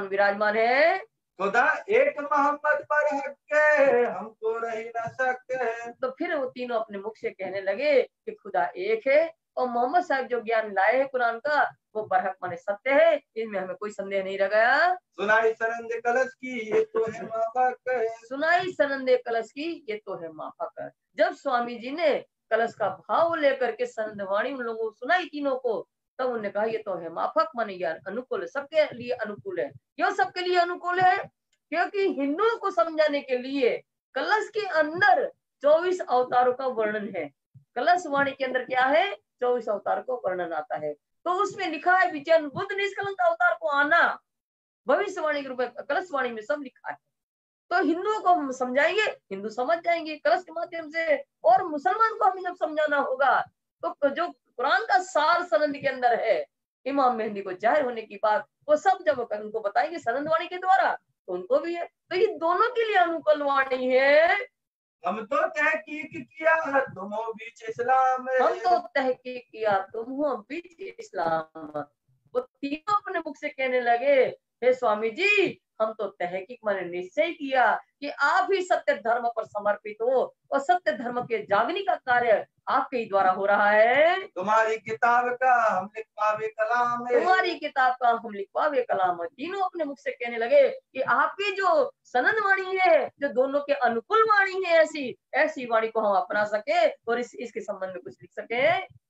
विराजमान है। खुदा एक मोहम्मद पर हक है हमको रही न सकते। तो फिर वो तीनों अपने मुख से कहने लगे कि खुदा एक है, और मोहम्मद साहब जो ज्ञान लाए हैं कुरान का वो बरहक माने सत्य है, इनमें हमें कोई संदेह नहीं रह गया। सुनाई सनंदे कलश की ये तो है माफक, सुनाई सनंदे कलश की ये तो है माफक। जब स्वामी जी ने कलश का भाव लेकर के संदवाणी उन लोगों को सुनाई तीनों को, तब उन्होंने कहा ये तो है माफक मन यार अनुकूल है, सबके लिए अनुकूल है। क्यों सबके लिए अनुकूल है? क्योंकि हिंदुओं को समझाने के लिए कलश के अंदर 24 अवतारों का वर्णन है। कलश वाणी के अंदर क्या है? 24 अवतार को वर्णन आता है। तो उसमें लिखा है विजयन बुद्ध निष्कलंक अवतार को आना, भविष्यवाणी के रूप में कलश वाणी में सब लिखा है। तो हिंदुओं को हम समझाएंगे, हिंदू समझ जाएंगे कलश के माध्यम से, और मुसलमान को हमें जब समझाना होगा तो जो कुरान का सार सनद के अंदर है, इमाम मेहंदी को जाहिर होने की बात, वो सब जब उनको बताएंगे सनद वाणी के द्वारा तो उनको भी है। तो ये दोनों के लिए अनुकूल वाणी है। हम तो तहकीक किया तुम हो बीच इस्लाम, हम तो तहकीक किया तुम हो बीच इस्लाम। वो तीनों अपने मुख से कहने लगे हे स्वामी जी, हम तो तहकीक मैंने निश्चय किया कि आप ही सत्य धर्म पर समर्पित हो और सत्य धर्म के जागने का कार्य आपके ही द्वारा हो रहा है। तुम्हारी किताब का हम लिख पावे कलाम है, तुम्हारी किताब का हम लिख पावे कलाम है। तीनों अपने मुख से कहने लगे कि आपकी जो सनद वाणी है, जो दोनों के अनुकूल वाणी है, ऐसी वाणी को हम अपना सके और इसके संबंध में कुछ लिख सके।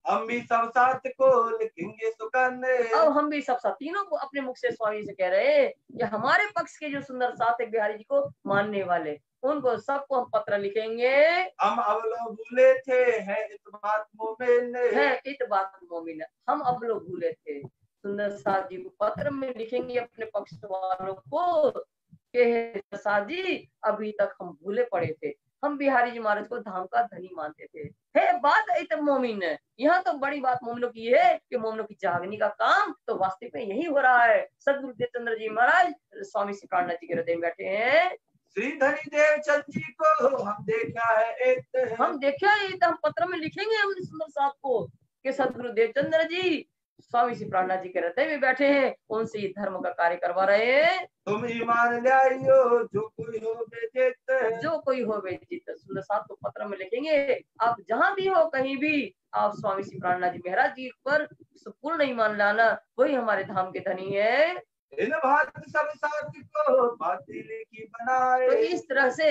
हम भी सब साथ को लिखेंगे सुकन्ने। अब हम भी सब साथ, तीनों को अपने मुख से स्वामी से कह रहे हैं कि हमारे पक्ष के जो सुंदर साथ है बिहारी जी को मानने वाले, उनको सबको हम पत्र लिखेंगे। हम अब लोग भूले थे है इतबात मोमिन, है इतबात मोमिन, हम अब लोग भूले थे। सुंदर साथ जी को पत्र में लिखेंगे अपने पक्ष वालों को कि साथ जी अभी तक हम भूले पड़े थे, हम बिहारी जी महाराज को धाम का धनी मानते थे। है बात इत मोमिन है। यहाँ तो बड़ी बात मोमिनों की है कि मोमिनों की जागने का काम तो वास्तविक में यही हो रहा है। सदगुरु देवचंद्र जी महाराज स्वामी श्री प्राणनाथ जी के हृदय में बैठे हैं। श्री धनी देवचंद जी को हम देखा है एक, हम देखा है तो हम पत्र में लिखेंगे हम सुंदर साहब को कि सदगुरु देवचंद्र जी स्वामी श्री प्राणनाथ जी के हृदय में बैठे हैं, उनसे ये धर्म का कार्य करवा रहे हैं। तुम ईमान ले आइयो जो कोई हो बेजित, जो कोई हो बेजित, सुंदर साहब को पत्र में लिखेंगे आप जहां भी हो कहीं भी आप स्वामी श्री प्राणनाथ जी महाराज जी पर पूर्ण ईमान लाना, वही हमारे धाम के धनी है। इन बात सब साथ को बाती लिखी बनाए। तो इस तरह से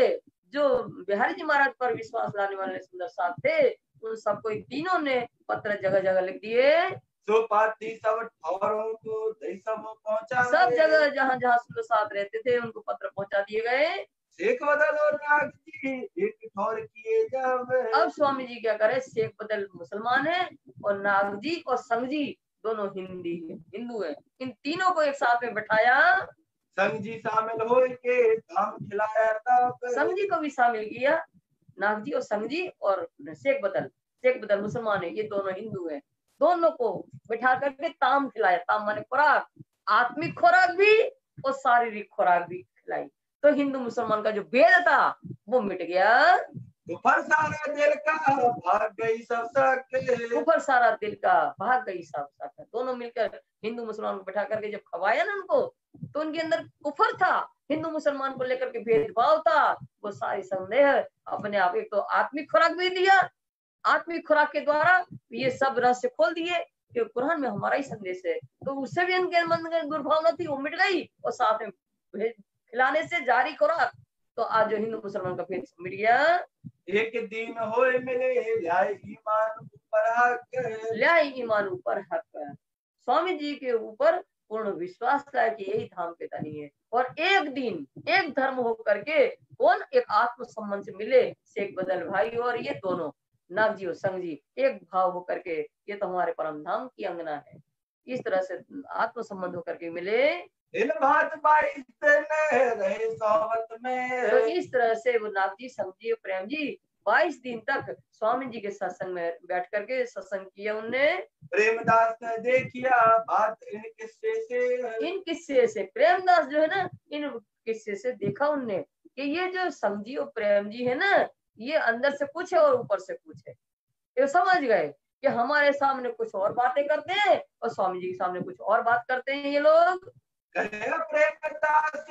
जो बिहारी जी महाराज पर विश्वास लाने वाले सुंदर साहब थे, उन सबको तीनों ने पत्र जगह जगह लिख दिए। सो पाती सब ठौरों को सब पहुंचा, सब जगह जहाँ जहाँ सुंदर साहब रहते थे उनको पत्र पहुंचा दिए गए। शेख बदल और नाग जी एक ठौर किए जब, अब स्वामी जी क्या करे, शेख बदल मुसलमान है और नाग जी और संग जी दोनों हिंदू है। इन तीनों को एक साथ में बैठाया, संग जी शामिल हो के धाम खिलाया तब, संग जी को भी शामिल किया। नाग जी और संग जी और शेख बदल मुसलमान है, ये दोनों हिंदू है। दोनों को बिठा करके ताम खिलाया, ताम माने खुराक, आत्मिक खुराक भी और शारीरिक खुराक भी खिलाई। तो हिंदू मुसलमान का जो भेद था वो मिट गया। ऊपर सारा दिल का भाग गई सब सक, ऊपर सारा दिल का भाग गई सब सक। दोनों मिलकर हिंदू मुसलमान को बैठा करके जब खवाया ना उनको, तो उनके अंदर कुफर था, हिंदू मुसलमान को लेकर के भेदभाव था, वो सारी संदेह अपने आप। एक तो आत्मिक खुराक भी दिया, आत्मिक खुराक के द्वारा ये सब रहस्य खोल दिए कि कुरान में हमारा ही संदेश है, तो उससे भी उनके मन में दुर्भावना थी वो मिट गई, और साथ में खिलाने से जारी खुराक, तो आज जो हिंदू मुसलमान का भेद मिट गया। एक दिन होए मिले ल्याए ईमान ऊपर हक, ल्याए ईमान ऊपर हक। स्वामी जी के ऊपर पूर्ण विश्वास था कि यही धाम के धनी है, और एक दिन एक धर्म होकर के कौन एक आत्म संबंध से मिले, शेख बदल भाई और ये दोनों नाग जी और संग जी एक भाव होकर के, ये तो हमारे परम धाम की अंगना है। इस तरह से आत्म संबंध होकर के मिले। इन बात 22 दिन रहे सोबत में, तो इस तरह से वो नाग जी, संग जी और प्रेम जी 22 दिन तक स्वामी जी के सत्संग में बैठ करके सत्संग किया उनने। प्रेमदास ने देखिया बात इन किस्से से प्रेमदास जो है ना, इन किस्से से देखा उनने कि ये जो संग जी और प्रेम जी है ना, ये अंदर से कुछ है और ऊपर से कुछ है। ये समझ गए कि हमारे सामने कुछ और बातें करते हैं और स्वामी जी के सामने कुछ और बात करते हैं ये लोग। प्रेमदास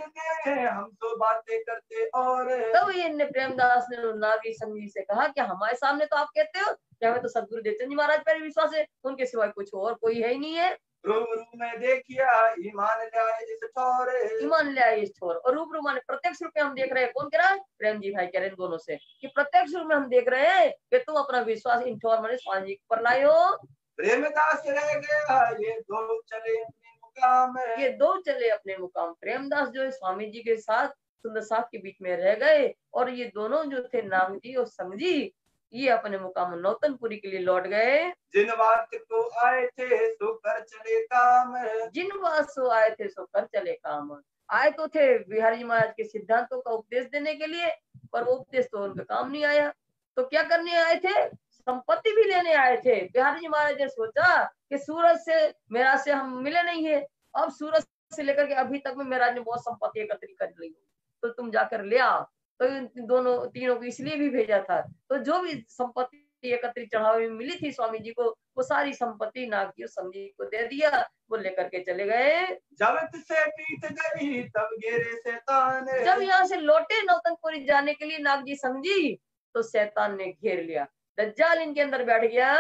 ने हम तो बातें करते और, तब ये प्रेमदास ने नागी संग जी से कहा कि हमारे सामने तो आप कहते हो कि हमें तो सदगुरु देवचंद जी महाराज पर विश्वास है, उनके सिवाय कुछ और कोई है ही नहीं है। रूबरू में देखिया ईमान ले आए इस छोर, ईमान ले आए इस छोर। और रूबरू माने प्रत्यक्ष रूप में हम देख रहे हैं। कौन कह रहा है? प्रेम जी भाई कह रहे हैं दोनों से कि प्रत्यक्ष रूप में हम देख रहे हैं कि तुम अपना विश्वास इन ठोर माने स्वामी जी पर लाए हो। प्रेमदास रह गया, ये दो चले अपने मुकाम। ये दो चले अपने मुकाम। प्रेमदास जो है स्वामी जी के साथ सुंदर साथ के बीच में रह गए, और ये दोनों जो थे नाग जी और संग जी, ये अपने मुकाम नौतनपुरी के लिए लौट गए। जिन बात को आए थे सो कर चले काम। जिन बात सो आए थे सो कर चले काम। आए तो थे बिहारी जी महाराज के सिद्धांतों का उपदेश देने के लिए, पर वो उपदेश तो उनका काम नहीं आया। तो क्या करने आए थे? संपत्ति भी लेने आए थे। बिहारी जी महाराज ने सोचा कि सूरज से मेरा से हम मिले नहीं है, अब सूरज से लेकर के अभी तक में मेराज ने बहुत संपत्ति एकत्रित कर ली, तो तुम जाकर ले आओ। तो इन दोनों तीनों को इसलिए भी भेजा था। तो जो भी संपत्ति एकत्रित चढ़ावे में मिली थी स्वामी जी को, वो सारी संपत्ति नाग जी और संग जी को दे दिया। वो लेकर के चले गए। जब से पीट गई तब घेरे शैतान। जब यहाँ से लौटे नौतनपुरी जाने के लिए नाग जी संग जी, तो शैतान ने घेर लिया। दज्जाल इनके अंदर बैठ गया।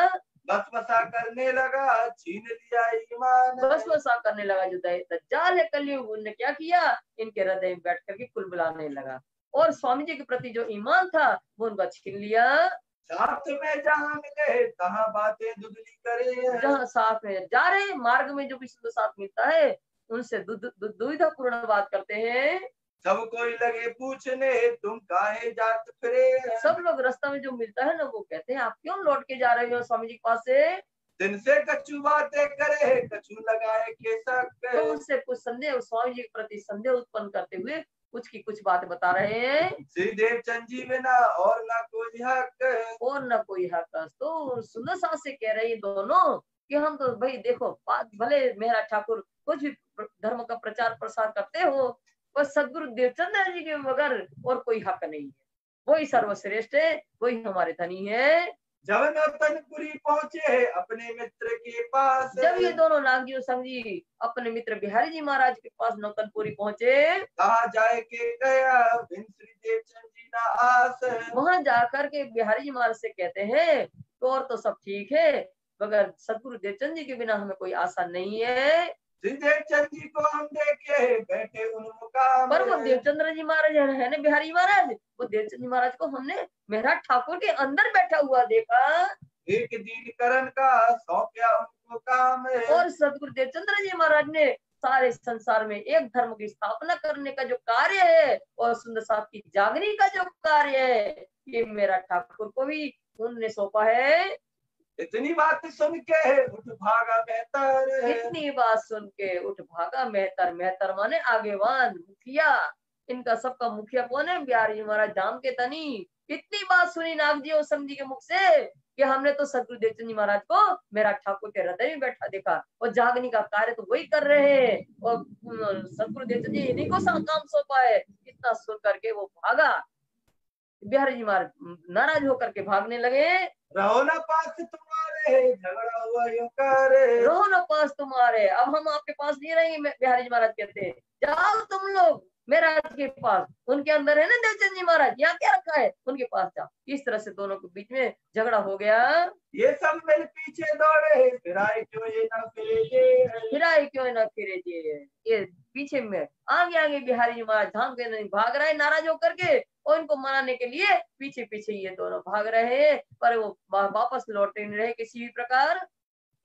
बसवसा करने लगा, छीन लिया ईमान। बसवसा करने लगा। जो दज्जाल है कलयुग, उनने क्या किया? इनके हृदय में बैठ करके कुलबुलाने लगा, और स्वामी जी के प्रति जो ईमान था वो उनका छीन लिया। साथ में जहाँ मिले तहाँ बातें दुधली करे। जहाँ साथ में जा रहे मार्ग में जो भी साथ मिलता है, उनसे दुविधा पूर्ण बात करते हैं। सब कोई लगे पूछने तुम काहे जात फिरे। सब लोग रास्ता में जो मिलता है ना, वो कहते हैं आप क्यों लौट के जा रहे हो स्वामी जी के पास से? दिन से कछु बातें करे, कछु लगाए के शक। तो उससे कुछ संदेह, स्वामी जी के प्रति संदेह उत्पन्न करते हुए कुछ की कुछ बात बता रहे हैं। श्रीदेव चंद जी बिना और ना कोई हक, और न कोई हक। तो सुंदर सास से कह रहे हैं दोनों कि हम तो भाई देखो, भले मेहरा ठाकुर कुछ भी धर्म का प्रचार प्रसार करते हो, पर सदगुरु देवचंद्र जी के बगैर और कोई हक नहीं है। वही सर्वश्रेष्ठ है, वही हमारे धनी है। जब नौतनपुरी पहुंचे अपने मित्र के पास। जब ये दोनों नागजी और संग जी अपने मित्र बिहारी जी महाराज के पास नौतनपुरी पहुंचे, कहा जाए के गया बिन श्रीदेव चंद जी ना आस। वहां जाकर के बिहारी जी महाराज से कहते हैं तो और तो सब ठीक है, मगर सदगुरु देवचंद जी के बिना हमें कोई आशा नहीं है। श्रीदेव चंद जी को हम देखे बैठे उन मुकाम। पर वो देवचंद्र जी महाराज है ना बिहारी महाराज, वो देवचंद जी महाराज को हमने मेहरा ठाकुर के अंदर बैठा हुआ देखा। एक दीनकरण का सौंपया उनको काम। और सदगुरु देवचंद्र जी महाराज ने सारे संसार में एक धर्म की स्थापना करने का जो कार्य है, और सुंदर साथ की जागने का जो कार्य है, ये मेरा ठाकुर को भी उनने सौंपा है। इतनी बात सुन के उठ भागा मेहतर। इतनी बात सुन के उठ भागा मेहतर। मेहतर माने आगेवान, मुखिया। इनका सबका मुखिया कौन है? बिहारी जी महाराज धाम के धनी। इतनी बात सुनी नाग जी और संग जी के मुख से कि हमने तो सदगुरु देवचंद जी महाराज को मेरा ठाकुर के हृदय में बैठा देखा, और जागने का कार्य तो वही कर रहे हैं, और सदगुरु देवचंद जी इन्हीं को काम सौंपा है। इतना सुन करके वो भागा। बिहारी जी महाराज नाराज होकर के भागने लगे। रहो ना पास तुम्हारे झगड़ा हुआ यूं करे। रहो ना पास तुम्हारे, अब हम आपके पास नहीं रहेंगे। बिहारी जी महाराज कहते हैं जाओ तुम लोग महाराज के पास, उनके अंदर है ना देवचंद जी महाराज, यहाँ क्या रखा है, उनके पास जाओ। इस तरह से दोनों के बीच में झगड़ा हो गया। ये सब मेरे पीछे दौड़े, फिराए क्यों ये ना फिरे जे। फिराए क्यों ना फिरे जे। ये पीछे में आगे आगे बिहारी जी महाराज धाम के नहीं भाग रहे नाराज होकर के, और इनको मनाने के लिए पीछे पीछे ये दोनों भाग रहे हैं, पर वो वापस लौटे नहीं रहे किसी भी प्रकार।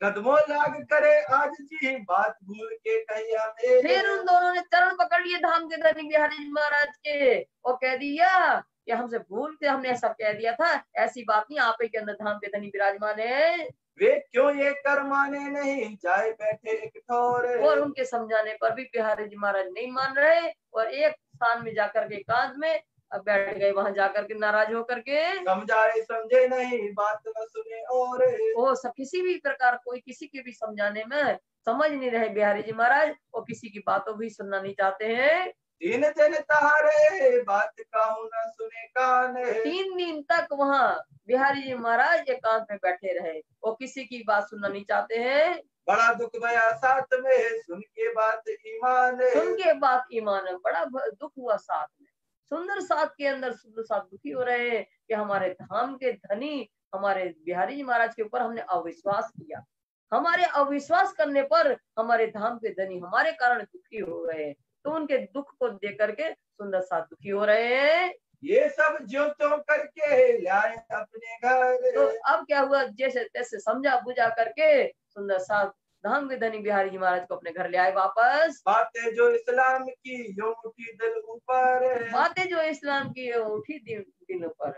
कदमों लाग करे आज जी बात भूल के कहिया मेरे। फिर उन दोनों ने चरण पकड़ लिए धाम के धनी बिहारी जी महाराज के, और कह दिया कि हमसे भूल के हमने ऐसा कह दिया था, ऐसी बात नहीं, आप ही के अंदर धाम के धनी विराजमान है। वे क्यों ये कर माने नहीं, जाए बैठे एक ठोर। और उनके समझाने पर भी बिहारी जी महाराज नहीं मान रहे, और एक स्थान में जाकर के एकांत में अब बैठ गए, वहां जाकर के नाराज होकर के। समझाए समझे नहीं बात न सुने, और वो सब किसी भी प्रकार कोई किसी के भी समझाने में समझ नहीं रहे बिहारी जी महाराज, और किसी की बातों भी सुनना नहीं चाहते हैं। 3 दिन तहारे बात कहूं न सुने कान। 3 दिन तक वहाँ बिहारी जी महाराज एकांत में बैठे रहे, और किसी की बात सुनना नहीं चाहते हैं। बड़ा दुख भया साथ में सुन के बात ईमान। सुन के बात ईमान, बड़ा दुख हुआ साथ में। सुंदर साथ के अंदर सुंदर साथ दुखी हो रहे हैं कि हमारे धाम के धनी हमारे बिहारी जी महाराज के ऊपर हमने अविश्वास किया, हमारे अविश्वास करने पर हमारे धाम के धनी हमारे कारण दुखी हो रहे हैं। तो उनके दुख को देख करके सुंदर साथ दुखी हो रहे हैं। ये सब ज्यों त्यों करके लाए अपने घर। तो अब क्या हुआ, जैसे तैसे समझा बुझा करके सुंदर साथ धाम के धनी बिहारी जी महाराज को अपने घर ले आए वापस। बातें जो इस्लाम की यूं उठी दिल ऊपर। बातें जो इस्लाम की है, उठी दिलों पर।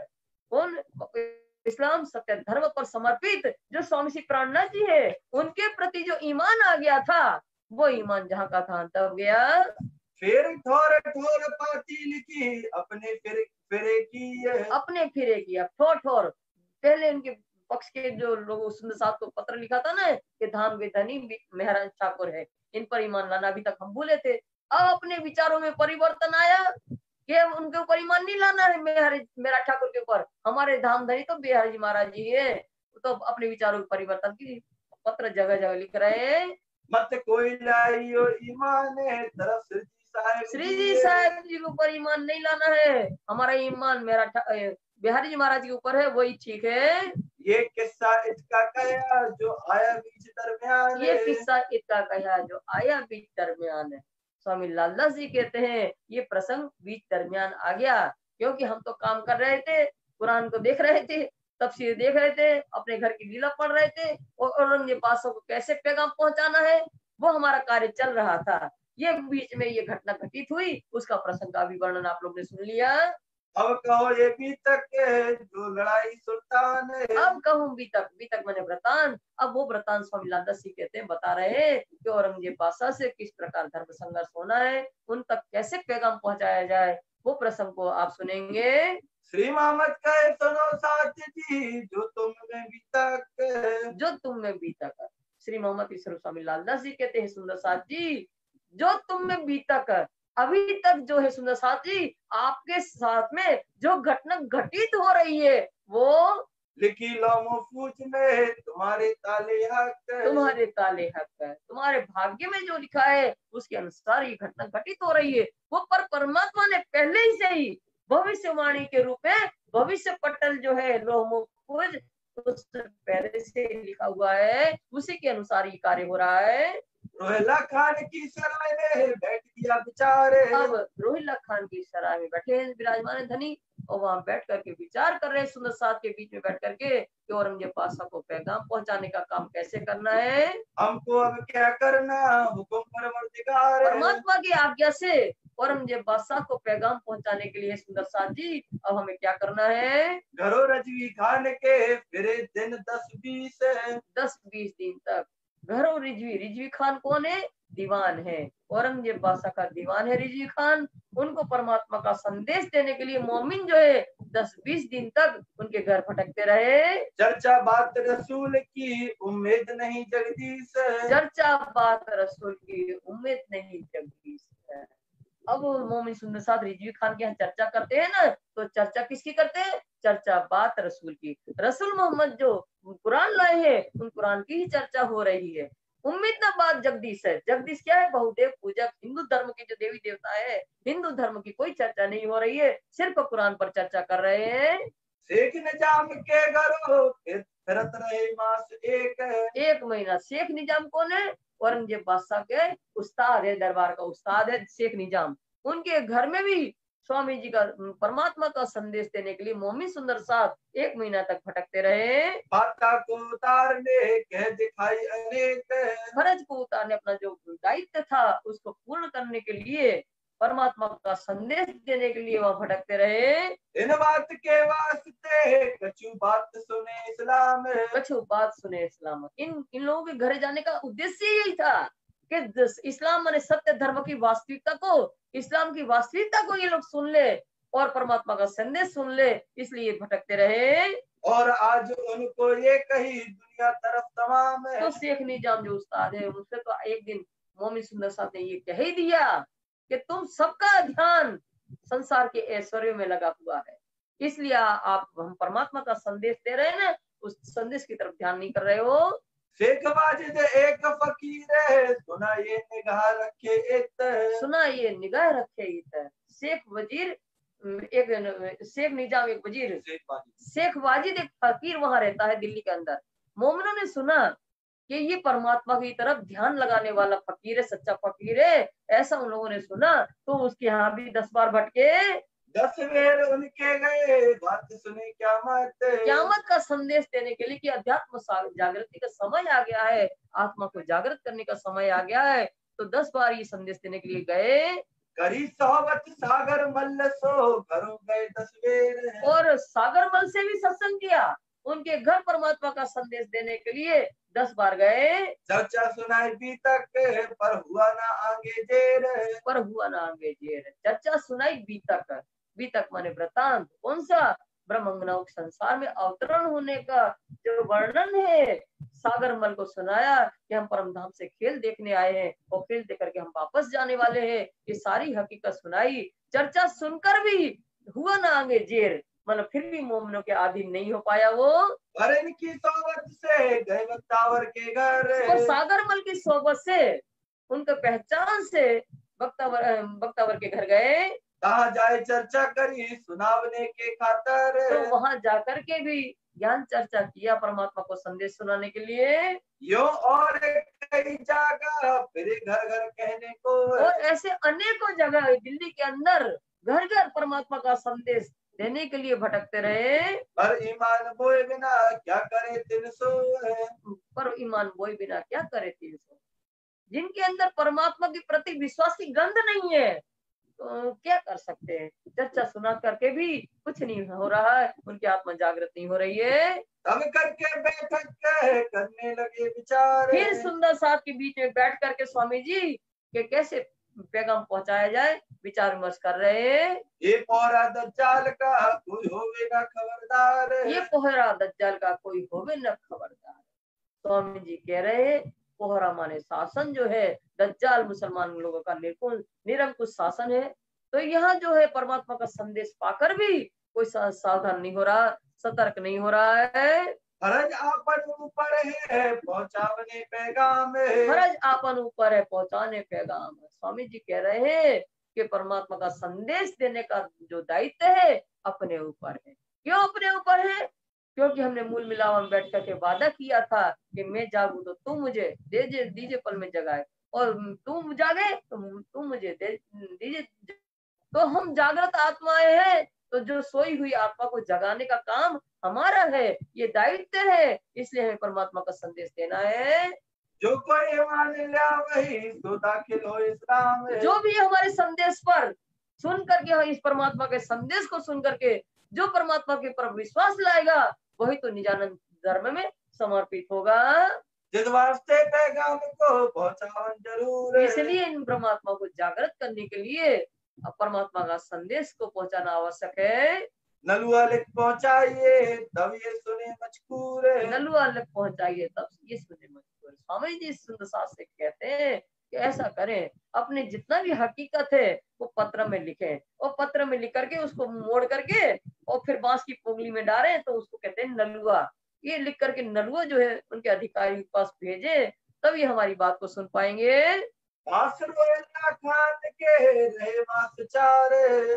कौन? इस्लाम सत्य धर्म पर समर्पित जो स्वामी श्री प्राणनाथ जी है, उनके प्रति जो ईमान आ गया था, वो ईमान जहाँ का था तब गया। फिर ठोर ठोर पाती लिखी अपने फिरे की है। अपने फिरे किया ठोर ठोर। पहले उनके पक्ष के जो लोग सुंदर साहब को पत्र लिखा था ना कि धाम के धनी महाराज ठाकुर है, इन पर ईमान लाना अभी तक हम भूले थे। अब अपने विचारों में परिवर्तन आया कि उनके ऊपर ईमान नहीं लाना है, मेरा ठाकुर के ऊपर, हमारे धाम धनी तो बिहारी जी महाराज जी है। तो अपने विचारों में परिवर्तन की पत्र जगह जगह लिख रहे हैं। मत कोई लाइयो ईमान तरफ श्री जी साहब जी के ऊपर ईमान नहीं लाना है, हमारा ईमान बिहारी जी महाराज के ऊपर है, वही ठीक है। ये किस्सा इसका कहा जो आया बीच दरमियान। ये किस्सा इसका कहा जो आया बीच दरमियान है। स्वामी लालदास जी कहते हैं ये प्रसंग बीच दरमियान आ गया, क्योंकि हम तो काम कर रहे थे, कुरान को देख रहे थे, तफसीर देख रहे थे, अपने घर की लीला पढ़ रहे थे, और औरंगजेब पासों को कैसे पैगाम पहुंचाना है वो हमारा कार्य चल रहा था। ये बीच में ये घटना घटित हुई, उसका प्रसंग का भी वर्णन आप लोग ने सुन लिया। अब कहो ये बीतक जो लड़ाई सुल्तान है। अब कहूँ बीतक, बीतक मैंने व्रतान। अब वो व्रतान स्वामी लालदास जी कहते हैं, बता रहे हैं कि औरंगजेब बादशाह से किस प्रकार धर्म संघर्ष होना है, उन तक कैसे पैगाम पहुंचाया जाए, वो प्रसंग को आप सुनेंगे। श्री मोहम्मद कहे सुनो साथ जी जो तुम में बीतक। जो तुम में बीतक। श्री मोहम्मद ईश्वर स्वामी लालदास जी कहते हैं सुंदर साथ जी, जो तुम में बीतक, अभी तक जो है सुंदर साथ जी आपके साथ में जो घटना घटित हो रही है, वो लिखी लो महफूज में तुम्हारे ताले हक। तुम्हारे ताले हक है, तुम्हारे भाग्य में जो लिखा है उसके अनुसार ये घटना घटित हो रही है। वो पर परमात्मा ने पहले ही से ही भविष्यवाणी के रूप में भविष्य पटल जो है लोह महफूज उससे पहले से लिखा हुआ है, उसी के अनुसार ये कार्य हो रहा है। रोहिला खान की सराय में बैठ गया बेचारे। अब रोहिला खान की सराय में बैठे हैं विराजमान धनी, और वहां बैठ करके विचार कर रहे हैं सुंदर साथ के बीच में बैठ करके कि औरंगजेब बादशाह को पैगाम पहुंचाने का काम कैसे करना है। हमको अब क्या करना हुक्म परवरदिगार। परमात्मा की आज्ञा से औरंगजेब बादशाह को पैगाम पहुंचाने के लिए सुंदर साथ जी अब हमें क्या करना है। घरों रजवी खान के फिरे दिन 10-20 दिन तक घरों रिजवी, रिजवी खान कौन है? दीवान है, औरंगजेब बादशाह का दीवान है रिजवी खान। उनको परमात्मा का संदेश देने के लिए मोमिन जो है 10-20 दिन तक उनके घर भटकते रहे। चर्चा बात रसूल की उम्मीद नहीं जगदीश। चर्चा बात रसूल की उम्मीद नहीं जगदीश। अब मोमिन सुंदर साथ रिजवी खान के यहाँ चर्चा करते हैं ना, तो चर्चा किसकी करते हैं? चर्चा बात रसूल की। रसूल मोहम्मद जो कुरान लाए हैं उन कुरान की ही चर्चा हो रही है। उम्मीद ना बात जगदीश है। जगदीश क्या है? बहुदेव पूजक हिंदू धर्म के जो देवी देवता है, हिंदू धर्म की कोई चर्चा नहीं हो रही है, सिर्फ कुरान पर चर्चा कर रहे हैं। शेख निजाम के घरों फिरत रहे मास एक महीना। शेख निजाम कौन है? औरंगजेब बादशाह के उस्ताद है, दरबार का उस्ताद है शेख निजाम। उनके घर में भी स्वामी जी का परमात्मा का संदेश देने के लिए मोमिन सुंदर साथ 1 महीना तक भटकते रहे। बाता को उतारने कह दिखाई अनेक। फर्ज को उतारने, अपना जो दायित्व था उसको पूर्ण करने के लिए, परमात्मा का संदेश देने के लिए वह भटकते रहे। इन बात के वास्ते कछु बात सुने इस्लाम। कछु बात सुने इस्लाम। इन लोगों के घर जाने का उद्देश्य यही था कि इस्लाम माने सत्य धर्म की वास्तविकता को, इस्लाम की वास्तविकता को ये लोग सुन ले और परमात्मा का संदेश सुन ले, इसलिए भटकते रहे। और आज उनको ये कही दुनिया तरफ तमाम है। तो शेख निजाम जो उस्ताद है उनसे तो एक दिन मोमिन सुंदर साहब ने ये कह ही दिया कि तुम सबका ध्यान संसार के ऐश्वर्य में लगा हुआ है, इसलिए आप हम परमात्मा का संदेश दे रहे हैं ना, उस संदेश की तरफ ध्यान नहीं कर रहे हो। शेख वाजिद एक फकीर है सुना ये निगाह रखे इत। सुना ये निगाह रखे इत। शेख वजीर एक, शेख निजाम एक वजीर, शेख वाजिद एक फकीर वहां रहता है दिल्ली के अंदर। मोमिनों ने सुना कि ये परमात्मा की तरफ ध्यान लगाने वाला फकीर है, सच्चा फकीर है, ऐसा उन लोगों ने सुना। तो उसके यहाँ भी 10 बार भटके, 10 वेर उनके गए, बात सुने क़यामत का संदेश देने के लिए कि अध्यात्म जागृति का समय आ गया है, आत्मा को जागृत करने का समय आ गया है। तो 10 बार ये संदेश देने के लिए गए। करी सोबत सागर मल्ल सो घरों गए 10 वेर, और सागर मल से भी सत्संग किया, उनके घर परमात्मा का संदेश देने के लिए 10 बार गए। चर्चा सुनाई बीतक, पर हुआ ना आगे जेर, पर हुआ ना आगे जेर। चर्चा सुनाई बीतक, बीतक माने वृतांत, कौन सा? ब्रह्मंगनाओं संसार में अवतरण होने का जो वर्णन है, सागर मल को सुनाया कि हम परम धाम से खेल देखने आए हैं और खेल देख करके हम वापस जाने वाले हैं। ये सारी हकीकत सुनाई। चर्चा सुनकर भी हुआ ना आगे जेर, मतलब फिर भी मोमनों के अधीन नहीं हो पाया वो। पर इनकी सोबत से गए वक्तावर के घर, और सागर मल की सोबत से, उनके पहचान से वक्तावर के घर गए। कहा जाए चर्चा करी सुनावने के खातर, तो वहां जाकर के भी ज्ञान चर्चा किया परमात्मा को संदेश सुनाने के लिए। यो और कई जगह फिर घर घर कहने को, और ऐसे अनेकों जगह दिल्ली के अंदर घर घर परमात्मा का संदेश देने के लिए भटकते रहे। पर ईमान बोए बिना क्या करे 300, पर ईमान बोए बिना क्या करे 300। जिनके अंदर परमात्मा के प्रति विश्वास की गंध नहीं है, तो क्या कर सकते हैं? चर्चा सुना करके भी कुछ नहीं हो रहा है, उनकी आत्मा जागृत नहीं हो रही है। तब करके बैठक करने लगे विचार, फिर सुंदर साथ के बीच में बैठ करके स्वामी जी के कैसे पैगाम पहुंचाया जाए विचार विमर्श कर रहे हैं। ये पोहरा दज्जाल का कोई होवे ना खबरदार, ये पोहरा दज्जाल का कोई होवे न खबरदार। स्वामी जी कह रहे हैं पोहरा माने शासन जो है, दज्जाल मुसलमान लोगों का निरंकुश शासन है। तो यहाँ जो है परमात्मा का संदेश पाकर भी कोई सावधान नहीं हो रहा, सतर्क नहीं हो रहा है। फरज आपन ऊपर है पहुंचावने पैगाम, फरज आपन ऊपर है पहुंचाने पैगाम। स्वामी जी कह रहे हैं कि परमात्मा का संदेश देने का जो दायित्व है अपने ऊपर है। क्यों अपने ऊपर है? क्योंकि हमने मूल मिलावा में बैठ करके वादा किया था कि मैं जागू तो तुम मुझे दीजिए पल में जगाए, और तुम जागे तो तुम मुझे दीजिए। तो हम जागृत आत्माएं हैं, तो जो सोई हुई आत्मा को जगाने का काम हमारा है, ये दायित्व है। इसलिए हमें परमात्मा का संदेश देना है। जो कोई मान लिया वही तो दाखिल हो इस्लाम, जो भी हमारे संदेश पर सुन करके, इस परमात्मा के संदेश को सुन करके जो परमात्मा के पर विश्वास लाएगा वही तो निजानंद धर्म में समर्पित होगा। जिस वास्ते पैगाम को पहुंचावन जरूर, इसलिए इन परमात्मा को जागृत करने के लिए परमात्मा का संदेश को पहुंचाना आवश्यक है। नलुआ लिख पहुंचाइए तब ये सुने मजकूर, नलुआ लिख पहुंचाइए तब ये सुने मजकूर। स्वामी जी सुंदर सास से कहते हैं कि ऐसा करें, अपने जितना भी हकीकत है वो पत्र में लिखें, और पत्र में लिख करके उसको मोड़ करके और फिर बांस की पोगली में डालें, तो उसको कहते हैं नलुआ। ये लिख करके नलुआ जो है उनके अधिकारी के पास भेजे, तब ये हमारी बात को सुन पाएंगे। रोहिल्ला खान के रहे मास 4,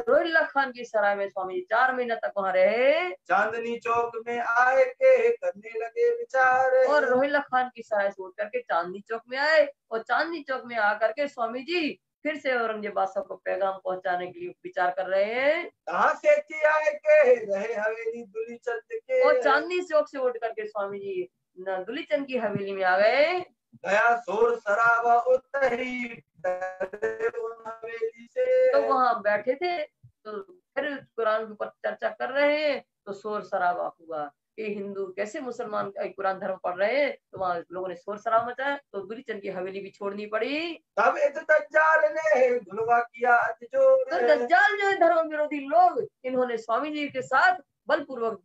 रोहिल्ला खान की सराय में स्वामी जी 4 महीना तक वहाँ रहे। चांदनी चौक में आए के करने लगे विचार, और रोहिल्ला खान की सराय से उठ करके चांदनी चौक में आए, और चांदनी चौक में आकर के स्वामी जी फिर से औरंगजेब बादशाह को पैगाम पहुंचाने के लिए विचार कर रहे हैं। कहाँ से आए के रहे हवेली दुलीचंद के, और चांदनी चौक से उठ करके स्वामी जी दुलीचंद की हवेली में आ गए। गया शोर शराबा उतरी हवेली से, तो वहां बैठे थे, तो फिर कुरान के ऊपर चर्चा कर रहे हैं, तो शोर शराबा हुआ कि हिंदू कैसे मुसलमान कुरान धर्म पढ़ रहे हैं। तो वहां लोगों ने शोर शराबा मचाया, तो दुलीचंद की हवेली भी छोड़नी पड़ी। तब इस दज्जाल ने धुलवा किया अतिजोर, तो दज्जाल जो है धर्म विरोधी लोग, इन्होंने स्वामी जी के साथ बलपूर्वक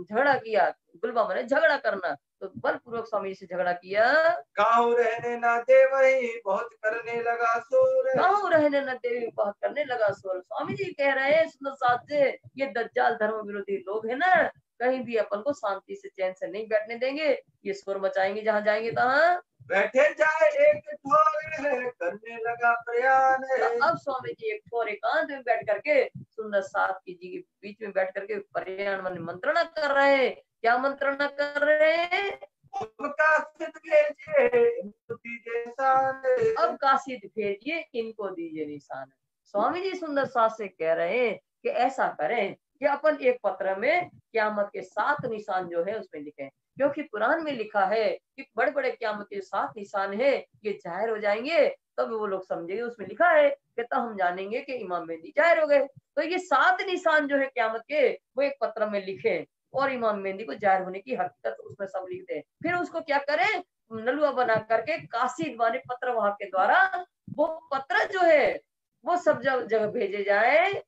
झगड़ा किया। गुलबा माने झगड़ा करना, तो बलपूर्वक स्वामी जी से झगड़ा किया। गाँव रहने ना दे वही बहुत करने लगा शोर, गाँव रहने न दे बहुत करने लगा शोर। स्वामी जी कह रहे हैं सुंदर साथ से, ये दज्जाल धर्म विरोधी लोग है ना, कहीं भी अपन को शांति से चैन से नहीं बैठने देंगे, ये शोर मचाएंगे जहाँ जाएंगे तहाँ। बैठे जाए एक ठोर है करने लगा प्रयाण, तो अब स्वामी जी एक ठोर एकांत में बैठ करके सुंदर साथ की जी के बीच में बैठ करके प्रयाण माने मंत्रणा कर रहे हैं। क्या मंत्रणा कर रहे हैं? अब कासिद भेजिए इनको दीजिए निशान, अब कासिद भेजिए इनको दीजिए निशान। स्वामी जी सुंदर साथ से कह रहे हैं कि ऐसा करें कि अपन एक पत्र में क़यामत के 7 निशान जो है उसमें लिखें, क्योंकि कुरान में लिखा है कि बड़े बड़े क़यामत के 7 निशान है, ये जाहिर हो जाएंगे तब वो लोग समझेंगे। उसमें लिखा है कि तब हम जानेंगे कि इमाम मेहदी जाहिर हो गए। तो ये 7 निशान जो है क़यामत के, वो एक पत्र में लिखे और इमाम मेहदी को जाहिर होने की हकीकत उसमें सब लिख दे। फिर उसको क्या करें, नलुआ बना करके कासिद माने पत्र वहां के द्वारा वो पत्र जो है वो सब जगह भेजे जाए।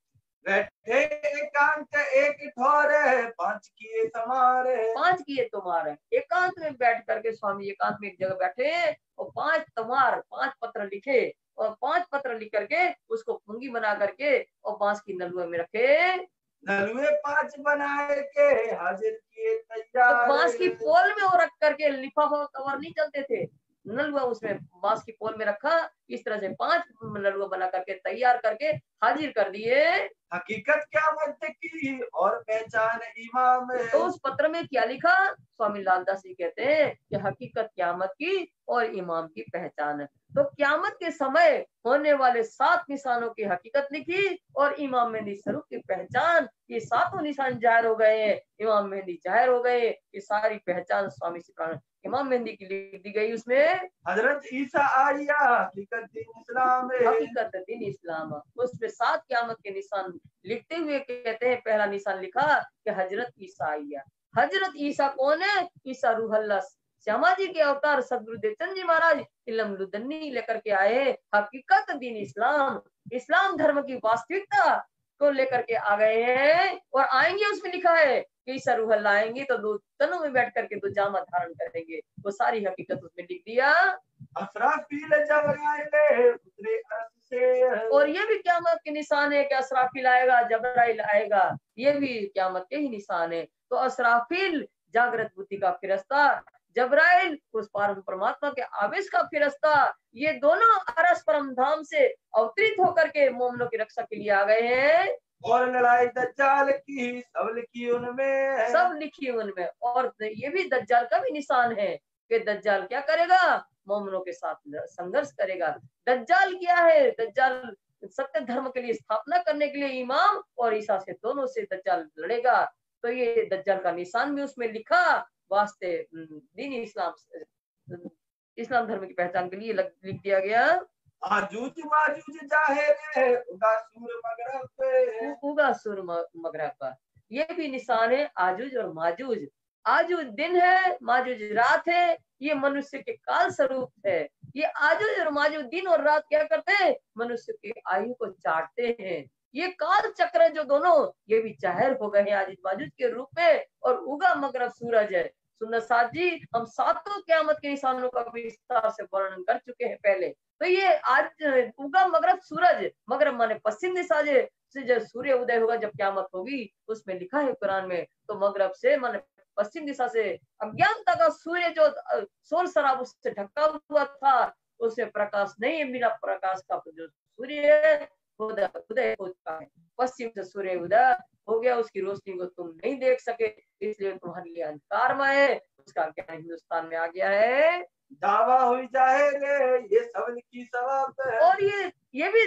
बैठे एकांत एक ठोरे, 5 किए समारे। 5 किए तुम्हारे, एकांत में बैठ करके स्वामी एकांत में एक जगह बैठे और 5 तमार 5 पत्र लिखे और 5 पत्र लिख करके उसको पुंगी बना करके और बांस की नलुए में रखे। नलुए 5 बनाए के हाजिर किए तैयार। तो बांस की पोल में वो रख करके लिफाफा कवर नहीं चलते थे, नलुआ उसमें बांस की पोल में रखा। इस तरह से 5 नलुआ बना करके तैयार करके हाजिर कर दिए। हकीकत क़यामत की और पहचान इमाम। तो उस पत्र में क्या लिखा, स्वामी लालदास जी कहते हैं कि हकीकत क़यामत की और इमाम की पहचान है। तो क़यामत के समय होने वाले 7 निशानों की हकीकत लिखी और इमाम मेहदी स्वरूप की पहचान, ये 7 निशान जाहिर हो गए हैं, इमाम मेहदी जाहिर हो गए, ये सारी पहचान स्वामी सिप्रान इमाम मेहदी की लिख दी गई। उसमें हजरत ईसा आया हकीकत दीन इस्लाम, हकीकत दीन इस्लाम, उसमें 7 क़यामत के निशान लिखते हुए कहते हैं, पहला निशान लिखा कि हजरत ईसा आया। हजरत ईसा कौन है, ईसा रूहल्लाह श्यामा जी के अवतार सदगुरुदेव चंद जी महाराज इल्म लुदन्नी लेकर के आए। हकीकत दीन इस्लाम, इस्लाम धर्म की वास्तविकता को लेकर के आ गए हैं और आएंगे। उसमें लिखा है कि ईसा रूहल्लाह आएंगे तो 2 तनों में बैठ करके 2 जामा धारण करेंगे, वो सारी हकीकत उसमें लिख दिया। असराफील जबराइल उतरे अर्श से, और ये भी क़यामत के निशान है कि असराफील आएगा, जबराइल आएगा, ये भी क़यामत के ही निशान है। तो असराफील जागृत बुद्धि का फिरस्ता, जबराइल उस परमात्मा के आवेश का फिरस्ता, ये दोनों अरस परम धाम से अवतरित होकर के मोमनों की रक्षा के लिए आ गए हैं। और लड़ाई दज्जाल की सब लिखी उनमें, सब लिखी उनमें। और ये भी दज्जाल का भी निशान है कि दज्जाल क्या करेगा, मोमनों के साथ संघर्ष करेगा। दज्जाल क्या है, दज्जाल सत्य धर्म के लिए स्थापना करने के लिए इमाम और ईसा से दोनों से दज्जाल लड़ेगा। तो ये दज्जाल का निशान भी उसमें लिखा वास्ते दीन इस्लाम धर्म की पहचान के लिए लिख दिया गया। आजूज माजूज जाहिर है उगा सूर मगरब पे, उगा सूर मगरब पर, ये भी निशान है आजूज और माजूज। आजूज दिन है, माजूज रात है, ये मनुष्य के काल स्वरूप है। ये आजूज और माजूज दिन और रात क्या करते हैं, मनुष्य के आयु को चाटते हैं। ये काल चक्र जो दोनों ये भी जाहिर हो गए हैं आजूज माजूज के रूप में। और उगा मगरब सूरज है। सुंदर साथ जी, हम 7 क़यामत के निशानों का विस्तार से वर्णन कर चुके हैं पहले। तो ये आज उगा मगरब सूरज, मगरब माने पश्चिम दिशा से जब सूर्य उदय होगा, जब क़यामत होगी, उसमें लिखा है कुरान में। तो मगरब से माने पश्चिम दिशा से अज्ञानता का सूर्य जो शोर शराब उससे ढका हुआ था, उससे प्रकाश नहीं, बिना प्रकाश का जो सूर्य है उदय हो चुका है। पश्चिम से सूर्य उदय हो गया, उसकी रोशनी को तुम नहीं देख सके, इसलिए तुम्हारे लिए अंधकारमय है। उसका ज्ञान हिंदुस्तान में आ गया है। दावा हुई जाएगा ये सब लिखी सवाब है। और ये भी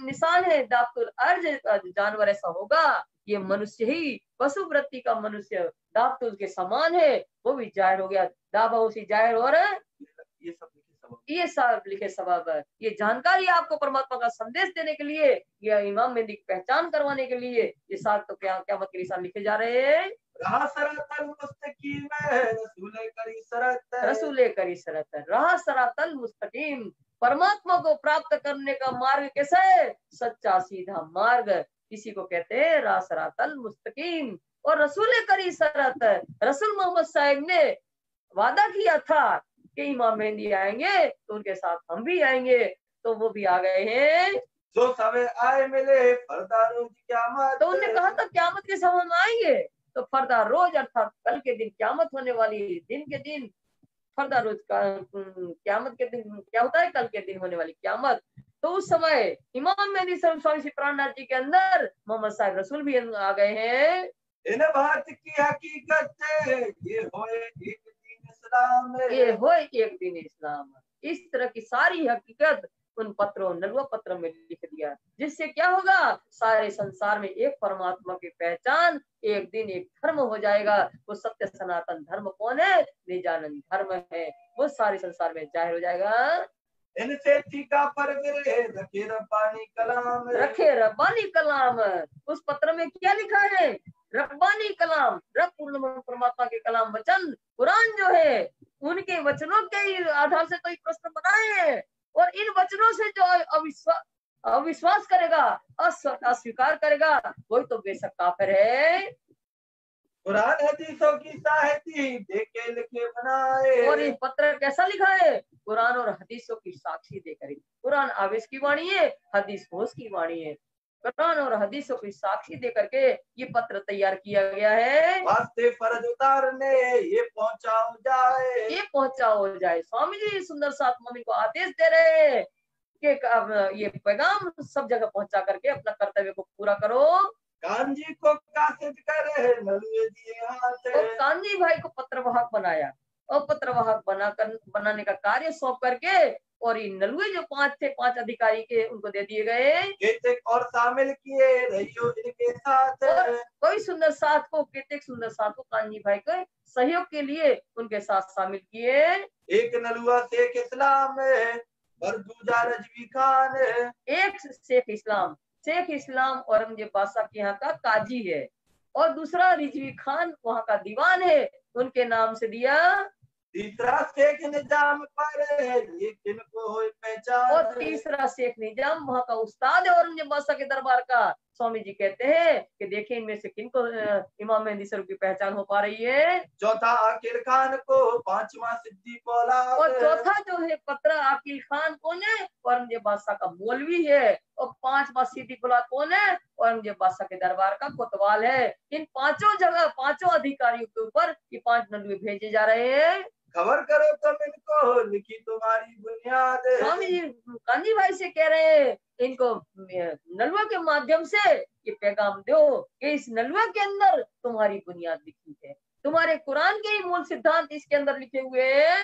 निशान है दावतुल अर्ज, जानवर ऐसा होगा, ये मनुष्य ही पशु वृत्ति का मनुष्य दावतुल के समान है, वो भी जाहिर हो गया। दावा उसी जाहिर हो रहा है, ये सब लिखे सबब है। ये जानकारी आपको परमात्मा का संदेश देने के लिए, ये इमाम मेहदी की पहचान करवाने के लिए ये 7 तो क़यामत के निशान लिखे जा रहे हैं। रसूले करी सरत, राह सरातल मुस्तकीम, परमात्मा को प्राप्त करने का मार्ग कैसा है, सच्चा सीधा मार्ग, किसी को कहते हैं राह सरातल मुस्तकीम। और रसूले करी सरत, रसूल मोहम्मद साहब ने वादा किया था कि इमाम मेहदी आएंगे तो उनके साथ हम भी आएंगे, तो वो भी आ गए हैं। जो सवे आए मिले फरदा रोज क़यामत, तो उन्होंने कहा था क़यामत के समय हम आएंगे, तो फरदा रोज अर्थात कल के दिन क़यामत होने वाली, दिन के दिन फरदा रोज का क़यामत के दिन क्या होता है, कल के दिन होने वाली क़यामत। तो उस समय इमाम मेहदी स्वामी प्राणनाथ जी के अंदर मोहम्मद साहब रसूल भी आ गए हैं। इन बात की हकीकत ये होए एक दिन इस्लाम, ये होए एक दिन इस्लाम। इस तरह की सारी हकीकत उन पत्रों नलुआ पत्र में लिख दिया, जिससे क्या होगा, सारे संसार में एक परमात्मा की पहचान, एक दिन एक धर्म हो जाएगा। वो सत्य सनातन धर्म कौन है? निजानंद धर्म है। वो सारे संसार में जाहिर हो जाएगा। इनसे टीका पर गिरे रखे रब्बानी कलाम, रखे रब्बानी कलाम। उस पत्र में क्या लिखा है? रब्बानी कलाम, रब पूर्ण परमात्मा के कलाम वचन कुरान जो है, उनके वचनों के आधार से तो एक प्रश्न बनाए हैं। और इन वचनों से जो अविश्वास करेगा, अस्वीकार करेगा, वही तो बेशक काफिर है। कुरान हदीसों की साहिती देखे लिखे बनाए। और ये पत्र कैसा लिखा है? कुरान और हदीसों की साक्षी देकर। कुरान आवेश की वाणी है, हदीस होश की वाणी है। कुरान और हदीसों की साक्षी देकर के ये पत्र तैयार किया गया है। वास्ते फर्ज उतारने ये पहुंचाओ जाए, ये पहुंचाओ जाए। स्वामी जी सुंदर साथ मम्मी को आदेश दे रहे हैं कि ये पैगाम सब जगह पहुंचा करके अपना कर्तव्य को पूरा करो। कांजी को कासिद करे नलुए दिए हाथ, तो कांजी भाई को पत्रवाहक बनाया और पत्रवाहक बनाने का कार्य सौंप करके, और ये नलुए जो 5 थे, 5 अधिकारी के, उनको दे दिए गए। और शामिल किए रहियो इनके साथ। कोई सुंदर साथ को, केतेक सुंदर साथ को कांजी भाई के सहयोग के लिए उनके साथ शामिल किए। एक नलुआ शेख इस्लाम और दूजा रजवी खान। एक शेख इस्लाम औरंगजेब बादशाह के यहाँ का काजी है, और दूसरा रिजवी खान वहाँ का दीवान है, उनके नाम से दिया। तीसरा शेख निजाम पर ये किनको हो पहचान, और तीसरा शेख निजाम वहाँ का उस्ताद है औरंगजेब बादशाह के दरबार का। स्वामी जी कहते हैं कि देखिए इनमें से किनको इमाम मेहंदी स्वरूप की पहचान हो पा रही है। चौथा आकिल खान को, पांचवा सिद्दीक औलाद। और चौथा जो है पत्र आकिल खान कौन है? औरंगजेब बादशाह का मौलवी है। और 5वां सिद्दीक औलाद कौन है? औरंगजेब बादशाह के दरबार का कोतवाल है। इन 5 जगह 5 अधिकारियों के ऊपर ये 5 नलुए भेजे जा रहे हैं। खबर करो तुम इनको लिखी तुम्हारी बुनियाद। स्वामी जी कांजी भाई से कह रहे हैं इनको नलुआ के माध्यम से ये पैगाम दो कि इस नलुआ के अंदर तुम्हारी बुनियाद लिखी है, तुम्हारे कुरान के ही मूल सिद्धांत इसके अंदर लिखे हुए हैं।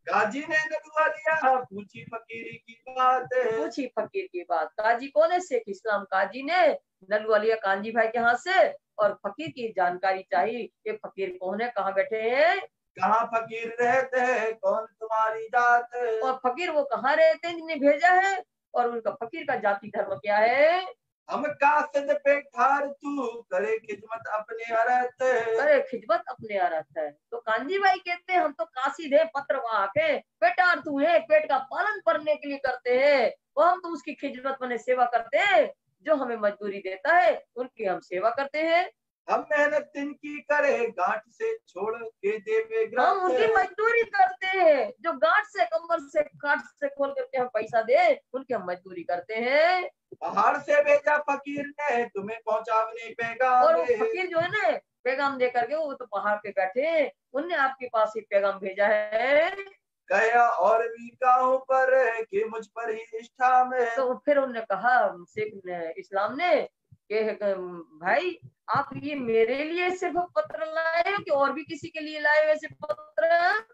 काजी ने नलुआ लिया, पूछी फकीरी की बात। पूछी फकीर की बात। काजी कौन है? शेख इस्लाम काजी ने नलुआ लिया कांजी भाई के हाथ से, और फकीर की जानकारी चाहिए कि फकीर कौन है, कहाँ बैठे हैं, कहाँ फकीर रहते हैं, कौन तुम्हारी जात। और फकीर वो कहाँ रहते हैं जिन्हें भेजा है, और उनका फकीर का जाति धर्म क्या है। हम कासिद पे ठार तू करे खिदमत अपने अरत, करे खिदमत अपने अरत है। तो कांजी भाई कहते हैं हम तो कासिद है, पत्रवाहक है, पेटार तू है, पेट का पालन करने के लिए करते हैं, वो हम तो उसकी खिदमत बने सेवा करते हैं, जो हमें मजदूरी देता है उनकी हम सेवा करते हैं। हम मेहनत इनकी करे गांठ से छोड़ के देवे ग्रंथ, हम उनकी मजदूरी करते हैं, जो गांठ से, कमर से, काट से खोल करके हम पैसा दे, उनकी हम मजदूरी करते हैं। पहाड़ से भेजा फकीर ने तुम्हें पहुंचावने पैगाम। और वो फकीर जो है ना पैगाम दे करके, वो तो पहाड़ पे बैठे, उनने आपके पास ही पैगाम भेजा है। गया और भी गाँव पर कि मुझ पर ही निष्ठा में। तो फिर उन्होंने कहा शेख इस्लाम ने कि भाई आप ये मेरे लिए सिर्फ पत्र लाए हो कि और भी किसी के लिए लाए वैसे पत्र?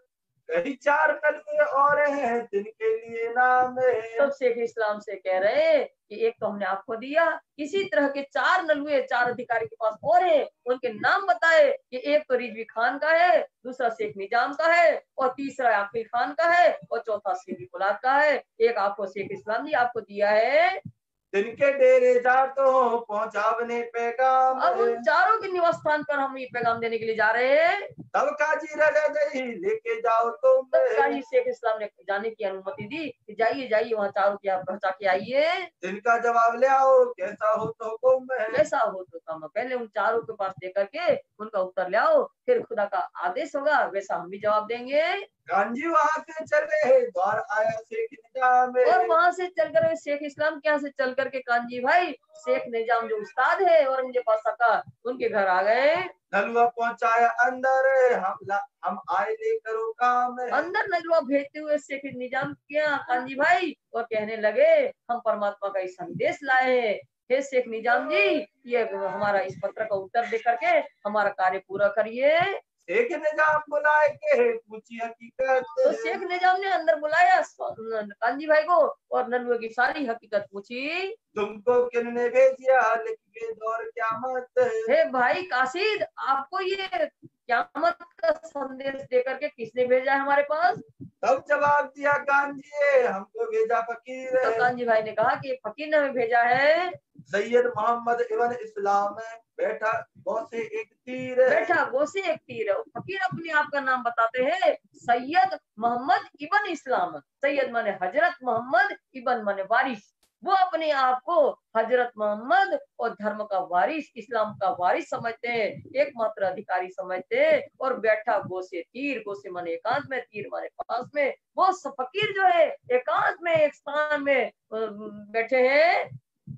कहीं 4 नलुए और हैं जिनके लिए नाम है। तब शेख इस्लाम से कह रहे हैं कि एक तो हमने आपको दिया, इसी तरह के 4 नलुए 4 अधिकारी के पास और है, उनके नाम बताए कि एक तो रिजवी खान का है, दूसरा शेख निजाम का है, और तीसरा आकिल खान का है, और चौथा सिद्दीक औलाद का है। एक आपको शेख इस्लाम जी आपको दिया है। जिनके डेरे जा तो पहुंचावने पैगाम। अब उन चारों के निवास स्थान पर हम ये पैगाम देने के लिए जा रहे हैं। तब काजी रजा दही लेके जाओ तुम। तब काजी शेख इस्लाम ने जाने की अनुमति दी कि जाइए जाइए वहाँ चारों की आप पहुंचा के आइए। जिनका जवाब ले आओ कैसा हो तो हुक्म है। कैसा हो तो काम, पहले उन चारों के पास लेकर के उनका उत्तर ले आओ, फिर खुदा का आदेश होगा वैसा हम भी जवाब देंगे। कांजी वहां से चले द्वार आया शेख निजाम। और वहां से चलकर शेख इस्लाम के यहाँ से चल करके कांजी भाई शेख निजाम जो उस्ताद है औरंगजेब बादशाह का, उनके घर आ गए। नलुआ पहुंचाया अंदर हम आए लेकर काम। अंदर नलुआ भेजते हुए शेख निजाम के यहाँ कांजी भाई और कहने लगे हम परमात्मा का संदेश लाए हैं, हे शेख निजाम जी ये हमारा इस पत्र का उत्तर दे करके हमारा कार्य पूरा करिए। शेख निजाम बुलाए के पूछी हकीकत। तो शेख निजाम ने अंदर बुलाया कांजी भाई को और नलुए की सारी हकीकत पूछी। तुमको किसने भेजा लिख के दौर क़यामत। हे भाई कासिद, आपको ये क़यामत का संदेश देकर के किसने भेजा है हमारे पास? तब जवाब दिया कांजी, हमको भेजा फकीर। तो कांजी भाई ने कहा कि फकीर ने हमें भेजा है। सैयद मोहम्मद इब्न इस्लाम बैठा गौसे एक तीर। बैठा गोसे एक तीर। फकीर अपने आप का नाम बताते हैं सैयद मोहम्मद इब्न इस्लाम। सैयद माने हजरत मोहम्मद, इब्न माने वारिस। वो अपने आप को हजरत मोहम्मद और धर्म का वारिस, इस्लाम का वारिस समझते हैं, एकमात्र अधिकारी समझते हैं। और बैठा गोसे तीर, गोसे माने एकांत में, तीर माने पास में। वो फकीर जो है एकांत में एक स्थान में बैठे हैं।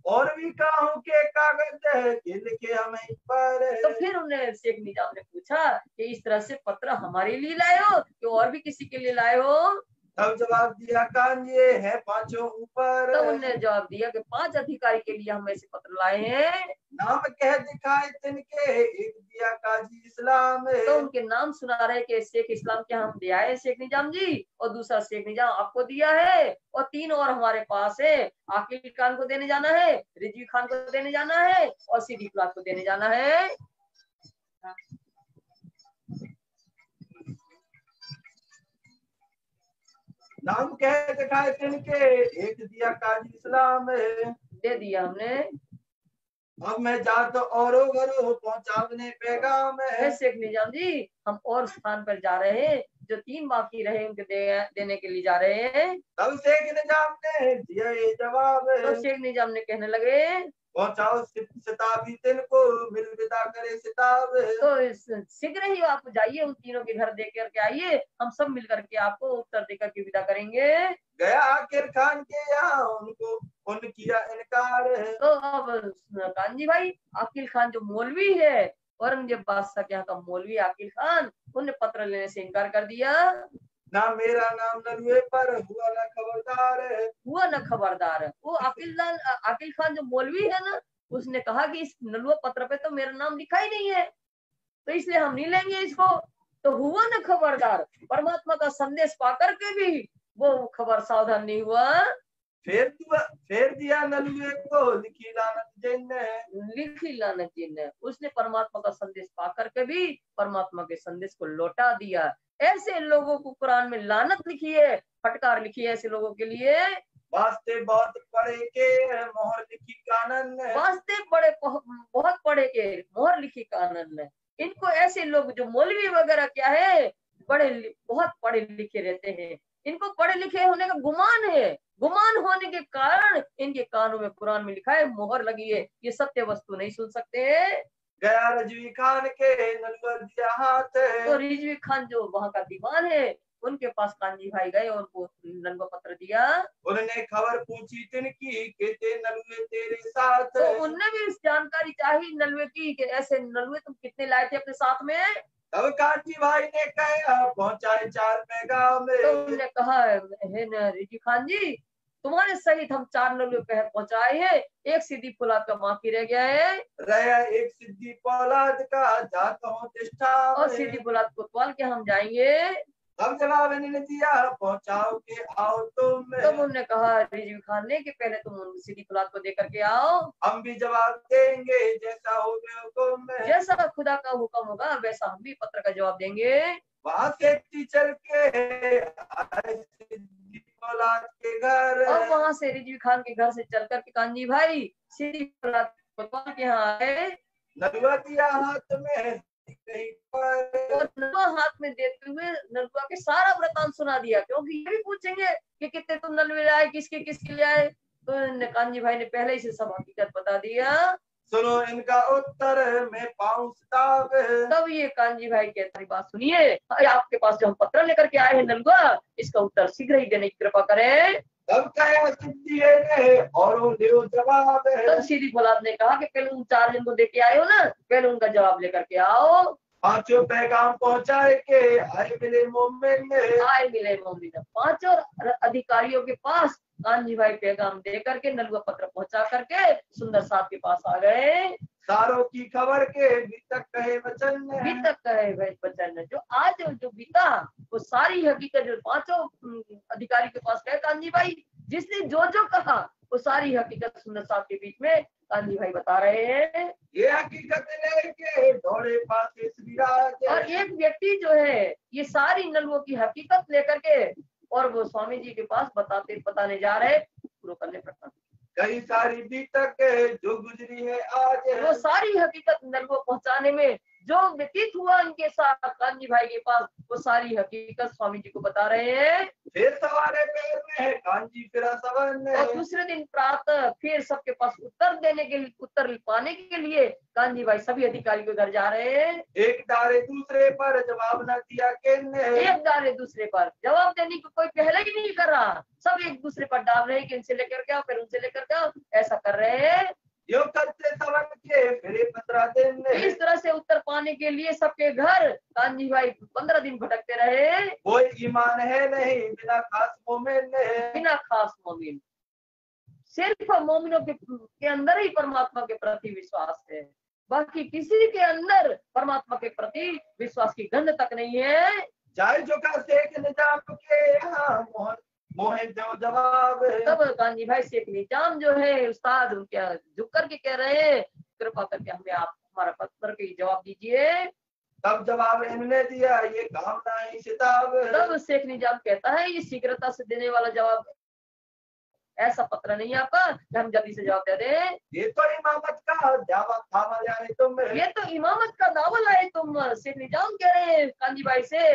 और भी काहू के कागज के लिखे हमें पर। तो फिर उन्हें शेख निजाम ने पूछा कि इस तरह से पत्र हमारे लिए लाए हो कि और भी किसी के लिए लाए हो? तब जवाब दिया कांजे है पांचों ऊपर। तो उन्हें जवाब दिया कि 5 अधिकारी के लिए हम ऐसे पत्र लाए हैं। नाम कह दिखाए तिनके एक दिया काजी इस्लाम। तो उनके नाम सुना रहे कि शेख इस्लाम के हम दिया है शेख निजाम जी, और दूसरा शेख निजाम आपको दिया है, और 3 और हमारे पास है। आकिल खान को देने जाना है, रिजवी खान को देने जाना है, और सीधी फुलाद को देने जाना है। नाम कह दिखाए तिनके एक दिया काजी इस्लाम। दे दिया हमने। अब मैं जात और घरों पहुंचाने पैगाम है। शेख निजाम जी, हम और स्थान पर जा रहे हैं, जो 3 बाकी रहे उनके देने के लिए जा रहे हैं। तब शेख निजाम ने दिया ये जवाब। तो शेख निजाम ने कहने लगे पहुंचाओ सिताबी तिनको मिल विदा करे सिताब। तो शीघ्र ही आप जाइए, उन तीनों के घर दे करके आइए, हम सब मिल करके आपको उत्तर देकर के विदा करेंगे। गया आकिर खान के यहाँ उनको उन किया इनकार। तो अब कांजी भाई, आकिल खान जो मौलवी है, औरंगजेब बादशाह के यहाँ का मौलवी आकिल खान, उन्हें पत्र लेने से इनकार कर दिया। ना मेरा नाम नलुए पर हुआ ना खबरदार। हुआ ना खबरदार। वो आकिल खान जो मौलवी है ना, उसने कहा कि इस नलुआ पत्र पे तो मेरा नाम लिखा ही नहीं है, तो इसलिए हम नहीं लेंगे इसको। तो हुआ ना खबरदार, परमात्मा का संदेश पा करके भी वो खबर सावधान नहीं हुआ। फिर दिया नलुए को लिखी लानत जिन ने उसने परमात्मा का संदेश पा करके भी परमात्मा के संदेश को लौटा दिया। ऐसे लोगों को कुरान में लानत लिखी है, फटकार लिखी है ऐसे लोगों के लिए। वास्ते बहुत पढ़े के मोहर लिखी कानन। वास्ते बहुत पढ़े के मोहर लिखी कानन। इनको ऐसे लोग जो मौलवी वगैरह क्या है, बहुत पढ़े लिखे रहते हैं, इनको पढ़े लिखे होने का गुमान है। गुमान होने के कारण इनके कानों में कुरान में लिखा है, मोहर लगी है, ये सत्य वस्तु नहीं सुन सकते। गया रिजवी खान के नलुआ दिया हाथ। तो रिजवी खान जो वहाँ का दीवान है, उनके पास कांजी भाई गए और उनको नलुआ पत्र दिया। उन्होंने खबर पूछी तिनकी कहते नलुए तेरे साथ। तो उनने भी इस जानकारी चाही नलुए की कि ऐसे नलुए तुम कितने लाए थे अपने साथ में। तब कांजी भाई ने कहा पहुंचाए 4 पैगाम। तो उन्होंने कहा है रिजवी खान जी, तुम्हारे सहित हम 4 नलुए पहुंचाए हैं, एक सीधी फुलाद का बाकी रह गया है। रहा एक सिद्धि फौलाद का जाता हूँ तिष्ठा। और सीधी फुलाद को तौल के हम जाएंगे। तब जवाब इन्होंने दिया पहुंचाओ के आओ तुम। तब उन्होंने कहा रिजवी खान ने कि पहले तुम सीधी फुलाद को दे करके आओ, हम भी जवाब देंगे जैसा हो गया हुक्म। जैसा खुदा का हुक्म होगा वैसा हम भी पत्र का जवाब देंगे। वहां से चल के फौलाद के घर। और वहां से रिजवी खान के घर से चल करके कांजी भाई सीधी फुलाद को तौल के यहाँ आए। नलुआ दिया हाथ में और नलुआ हाथ में देते हुए नलुआ के सारा वृतांत सुना दिया, क्योंकि ये भी पूछेंगे कि कितने तुम नलुए लाए, किसके लिए आए। तो कांजी भाई ने पहले ही से सब हकीकत बता दिया। सुनो इनका उत्तर मैं पाऊं किताब। तब ये कांजी भाई कहते बात सुनिए, आपके पास जो हम पत्र लेकर के आए हैं नलुआ, इसका उत्तर शीघ्र ही देने की कृपा करें। तब कहा सिद्धि है और जवाब है। तब सीधी फौलाद ने कहा कि पहले उन 4 जन को दे के आए हो ना, पहले उनका जवाब लेकर के आओ। 5 पैगाम पहुंचाए के आए मिले मोमिन। 5 अधिकारियों के पास कांजी भाई पैगाम दे करके नलुआ पत्र पहुंचा करके सुंदर साहब के पास आ गए। सारों की खबर के बीतक कहे वचन बीतक कहे वचन। जो आज जो बीता वो सारी हकीकत जो पांचों अधिकारी के पास गए कांजी भाई, जिसने जो जो कहा वो सारी हकीकत सुंदर साहब के बीच में कांजी भाई बता रहे हैं। ये हकीकत लेके दौड़े पास श्रीराज। और एक व्यक्ति जो है ये सारी नलवों की हकीकत लेकर के और वो स्वामी जी के पास बताने जा रहे, पूरा करने पड़ता। कई सारी बीतक जो गुजरी है आज, वो सारी हकीकत नलवों पहुंचाने में जो व्यतीत हुआ उनके साथ कांजी भाई के पास, वो सारी हकीकत स्वामी जी को बता रहे हैं। फिर सवारे पैर में है कांजी फिरा सवन। और दूसरे दिन प्रातः फिर सबके पास उत्तर पाने के लिए कांजी भाई सभी अधिकारी के घर जा रहे हैं। एक डारे दूसरे पर जवाब न दिया किन्ने, एक डारे दूसरे पर जवाब देने को कोई पहले ही नहीं कर रहा, सब एक दूसरे पर डाल रहे हैं कि इनसे लेकर क्या फिर उनसे लेकर क्या, ऐसा कर रहे हैं। यो करते सवन के फिर 15 दिन। इस तरह से उत्तर पाने के लिए सबके घर कांजी भाई 15 दिन भटकते रहे। कोई ईमान है नहीं बिना खास मोमिन, बिना खास मोमिन। सिर्फ मोमिनों के अंदर ही परमात्मा के प्रति विश्वास है, बाकी किसी के अंदर परमात्मा के प्रति विश्वास की गंध तक नहीं है। चाहे जो का शेख निजाम के यहाँ मोहे जो जवाब। तब कांजी भाई शेख निजाम जो है उस्ताद उनके झुक करके कह रहे हैं, कृपा करके हमें आप हमारा पत्र के जवाब दीजिए। तब जवाब इन्होंने दिया ये काम नहीं सिताब। तब शेख निजाम कहता है ये शीघ्रता से देने वाला जवाब, ऐसा पत्र नहीं आपका कि हम जल्दी से जवाब दे दें। ये तो इमामत का दावा था जाने तुम, ये तो इमामत का दावा लाए तुम। शेख निजाम कह रहे हैं कांजी भाई से,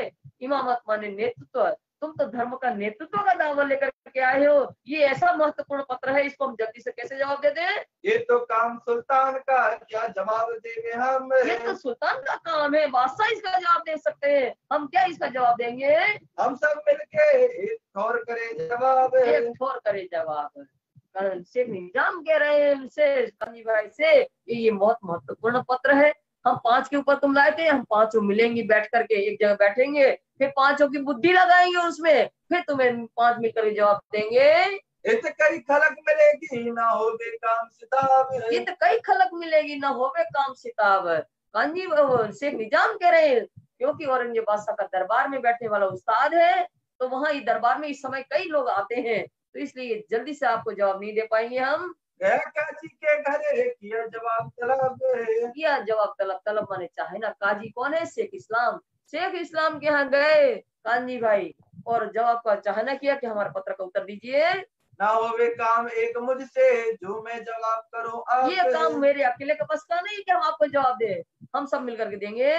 इमामत माने नेतृत्व, तुम तो धर्म का नेतृत्व का दावा लेकर के आए हो, ये ऐसा महत्वपूर्ण पत्र है, इसको हम जल्दी से कैसे जवाब दे दें। ये तो काम सुल्तान का, क्या जवाब देंगे हम। ये तो सुल्तान का काम है, बादशाह इसका जवाब दे सकते हैं, हम क्या इसका जवाब देंगे। हम सब मिलके एक ठोर करे जवाब, एक ठोर करे जवाब। शेख निजाम कह रहे हैं उनसे कांजी भाई से ये बहुत महत्वपूर्ण पत्र है, हम 5 के ऊपर तुम लाए थे, हम 5 मिलेंगे बैठ करके एक जगह बैठेंगे, फिर 5 की बुद्धि लगाएंगे उसमें, फिर तुम्हें 5 मिलकर जवाब देंगे। इत कई खलक मिलेगी ना हो काम सिताब, इत कई खलक मिलेगी ना होवे काम सिताब। कांजी शेख निजाम कह रहे हैं क्योंकि औरंगजेब बादशाह का दरबार में बैठने वाला उस्ताद है, तो वहाँ इस दरबार में इस समय कई लोग आते हैं, तो इसलिए जल्दी से आपको जवाब नहीं दे पाएंगे हम। गया काजी के घरे किया जवाब तलब, किया जवाब तलब, तलब माने चाहे ना, काजी कौन है, शेख इस्लाम। शेख इस्लाम के यहाँ गए कांजी भाई और जवाब का चाहना किया कि हमारे पत्र का उत्तर दीजिए। ना होवे काम एक मुझसे जो मैं जवाब करूं आप, ये काम मेरे अकेले का बस का नहीं कि हम आपको जवाब दे, हम सब मिलकर के देंगे।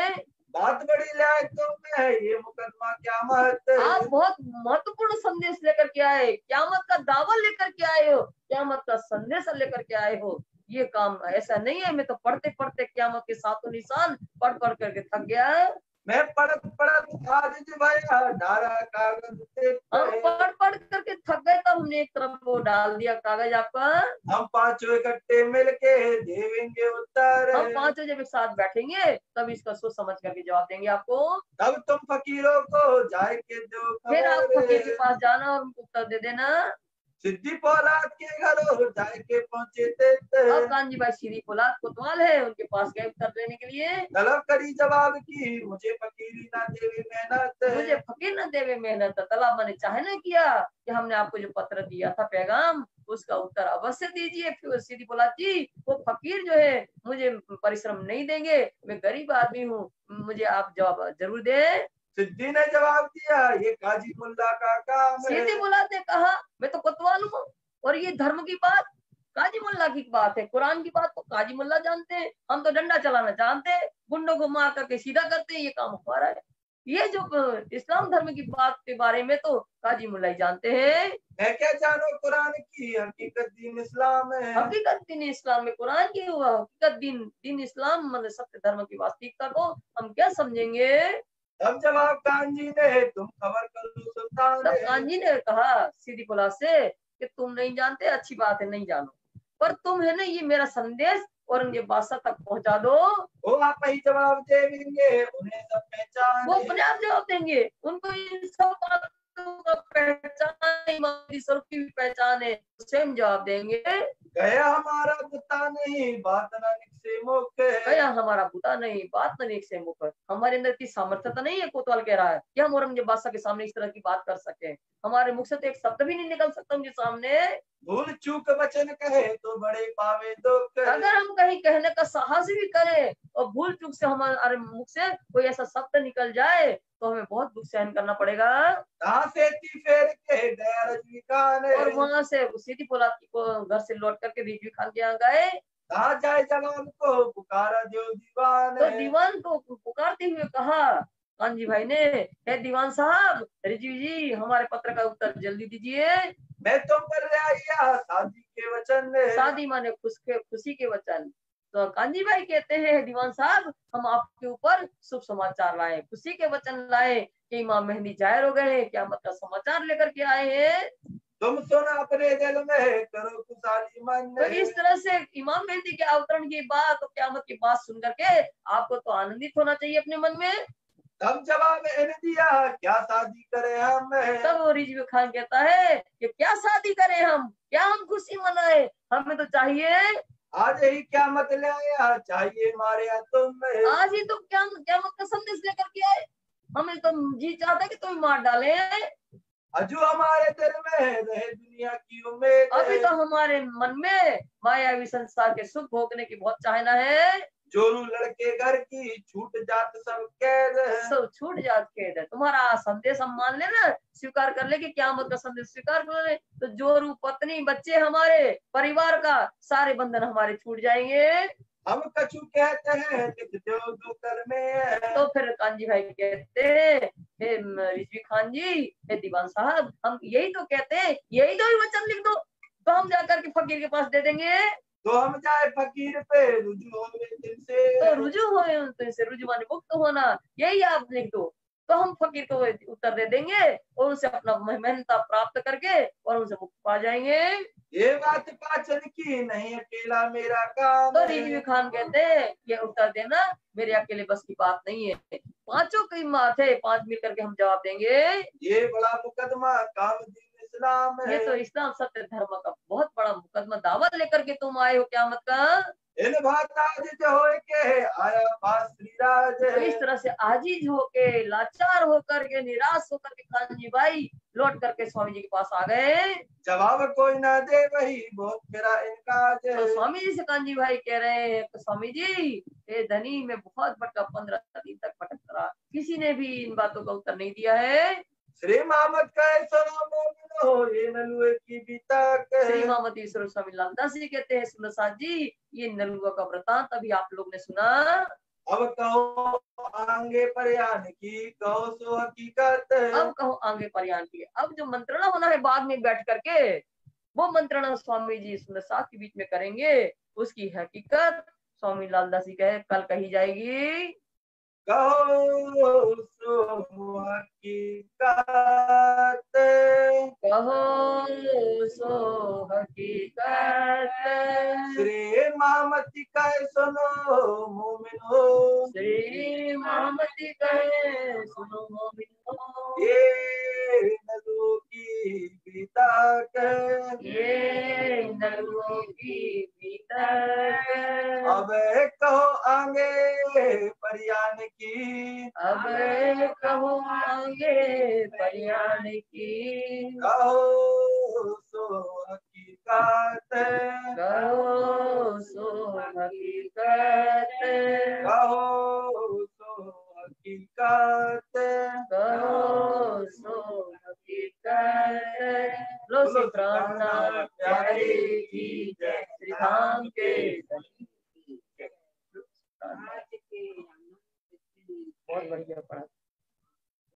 बात बड़ी लाए तुम है ये मुकदमा क्यामत, आप बहुत महत्वपूर्ण संदेश लेकर के आए, क्यामत का दावा लेकर के आए हो, क्यामत का संदेश लेकर के आए हो, ये काम ऐसा नहीं है। मैं तो पढ़ते पढ़ते क्यामत के सातों निशान पढ़ पढ़ करके थक गया। मैं पढ़त पढ़त आज भाया डारा कागज से, हम पढ़ पढ़ करके थक गए, तब हमने एक तरफ वो डाल दिया कागज आपका। हम 5 इकट्ठे मिलके देवेंगे उत्तर, हम 5 जब एक साथ बैठेंगे तब इसका सोच समझ करके जवाब देंगे आपको। तब तुम फकीरों को जाए के जो फिर आप फकीर के पास जाना और उनको उत्तर दे देना। सिद्धि पौलाद के घरों जाए के पहुंचे थे, और कांजी भाई सिद्धि पौलाद कोतवाल है, उनके पास गए उत्तर देने के लिए। तलब करी जवाब की मुझे फकीरी ना देवे मेहनत, मुझे फकीर न देवे मेहनत। तलब मैंने चाहे न किया कि हमने आपको जो पत्र दिया था पैगाम, उसका उत्तर अवश्य दीजिए। फिर सीधी बोला जी वो फकीर जो है मुझे परिश्रम नहीं देंगे, मैं गरीब आदमी हूँ, मुझे आप जवाब जरूर दे। सिद्धि ने जवाब दिया ये काजी मुल्ला का काम है। सीधी मुल्ला ने कहा मैं तो कोतवाल हूँ और ये धर्म की बात काजी मुल्ला की बात है, कुरान की बात तो काजी मुल्ला जानते हैं, हम तो डंडा चलाना जानते हैं, गुंडों को मार करके सीधा करते हैं, ये काम हमारा है। ये जो इस्लाम धर्म की बात के बारे में तो काजी मुल्ला ही जानते हैं। मैं क्या जानो कुरान की हकीकत दीन इस्लाम है, हकीकत दीन इस्लाम में कुरान की हुआ हकीकत दीन इस्लाम मतलब सत्य धर्म की वास्तविकता को हम क्या समझेंगे। तब जवाब कांजी ने तुम खबर करो सुल्तान, तब कांजी ने कहा सीधी पुला से कि तुम नहीं जानते, अच्छी बात है नहीं जानो, पर तुम है ना ये मेरा संदेश औरंगजेब बादशाह तक पहुंचा दो। वो आप ही जवाब देंगे उन्हें सब पहचान, वो अपने आप जवाब देंगे, उनको इन सब बातों का पहचान, ईमानदारी स्वरूप की भी पहचान है, स्वयं जवाब देंगे। गया हमारा बुता नहीं बात ना निकसे मुख। गया हमारा बुता नहीं बात न नेक से मुख। हमारे अंदर की सामर्थ्यता नहीं है, कोतवाल कह रहा है कि हम औरंगजेब बादशाह के सामने इस तरह की बात कर सके। हमारे मुख से तो एक शब्द भी नहीं निकल सकता उनके सामने। भूल चूक वचन कहे तो बड़े पावे दुख। अगर हम कहीं कहने का साहस भी करें और भूल चूक से हमारे मुख से कोई ऐसा शब्द निकल जाए तो हमें बहुत दुख सहन करना पड़ेगा। से फेर के गया रजवी खान। और वहां से सीधी फौलाद को घर से लौट करके रिजवी खान के यहाँ गए। कहा जाए जवान को पुकारा देव दीवान। तो दीवान को पुकारते हुए कहा कानजी भाई ने, हे दीवान साहब, रिजवी जी हमारे पत्र का उत्तर जल्दी दीजिए। मैं तुम पर आया शादी के वचन। शादी माने खुशी के वचन। तो कांजी भाई कहते हैं दीवान साहब, हम आपके ऊपर शुभ समाचार लाए, खुशी के वचन लाए कि इमाम मेहंदी जाहिर हो गए हैं, क़यामत का समाचार लेकर के आए हैं। तुम सुना अपने दिल में करो खुशहाली मन। तो इस तरह से इमाम मेहंदी के अवतरण की बात और क़यामत की बात सुन करके आपको तो आनंदित होना चाहिए अपने मन में। तब जवाब इन्हें दिया क्या शादी करें हम। तब रिजवी खान कहता है कि क्या शादी करें हम, क्या हम खुशी मनाए, हमें तो चाहिए आज ही क्या मत ले आया चाहिए मारे तुम। आज ही तो क्या क़यामत का संदेश लेकर के आए, हमें तो जी चाहता है कि तुम मार डाले। अजू हमारे दिल में रहे दुनिया की उम्मीद। अभी तो हमारे मन में मायावी संसार के सुख भोगने की बहुत चाहना है। जोरू लड़के घर की छूट जात सब कैद। सब छूट जात कैद। तुम्हारा संदेश हम मान लेना, स्वीकार कर ले कि क़यामत का संदेश स्वीकार कर ले, तो जोरू पत्नी बच्चे हमारे परिवार का सारे बंधन हमारे छूट जाएंगे। हम कछु कहते हैं लिख दो दोकर में। तो फिर कानजी भाई कहते हैं, हे रिजवी खान जी, हे दीवान साहब, हम यही तो कहते हैं, यही तो ही वचन लिख दो तो हम जाकर के फकीर के पास दे देंगे। तो हम जाए फकीर पे रुजू हो से। तो रुजू हो तो इनसे रुजू माने मुक्त होना, यही आप लिख दो तो हम फकीर को उत्तर दे देंगे और उनसे अपना मेहनता प्राप्त करके और उनसे मुक्त पा जाएंगे। ये बात पाचन की नहीं अकेला मेरा काम। तो रिजवी खान कहते हैं ये उत्तर देना मेरे अकेले बस की बात नहीं है, पांचों की बात है, पांच मिल करके हम जवाब देंगे। ये बड़ा मुकदमा काम दीन इस्लाम है। ये तो इस्लाम सत्य धर्म का बहुत बड़ा मुकदमा दावत लेकर के तुम आए हो क़यामत का। इन भात आजिज होए के आया पास श्रीराज। तो इस तरह से आजीज होके लाचार होकर के निराश होकर के कानजी भाई लौट करके स्वामी जी के पास आ गए। जवाब कोई ना दे वही बहुत मेरा इनकाज। तो स्वामी जी से कानजी भाई कह रहे हैं तो स्वामी जी ये धनी में बहुत भटका, 15 दिन तक भटक रहा, किसी ने भी इन बातों का उत्तर नहीं दिया है। श्री मोहम्मद का ये नलुए की बीता। श्री मोहम्मद ईश्वर स्वामी लालदास जी कहते हैं सुंदर जी ये नलुआ का वृतांत अभी आप लोग ने सुना। अब कहो आगे परयान की कहो सो हकीकत। अब कहो आगे परयान की, अब जो मंत्रणा होना है बाद में बैठ करके वो मंत्रणा स्वामी जी सुंदर के बीच में करेंगे, उसकी हकीकत स्वामी लालदास जी कहे कल कही जाएगी। कहो सो हकीकत, कहो सो हकीकत। श्री मामती कहे सुनो मोमिनो। श्री मामती कहे सुनो मोमिनो। ये नलुओं की बीता कहे, ये नलुओं की बीता कहे। अब कहो आगे परयान की। अब कहो आगे परयान की। कहो सो हकीकत, कहो सो हकीकत। कहो सो हकीकत। कहो सो हकीकत। लो श्री प्राणनाथ प्यारे की जय, श्री धाम के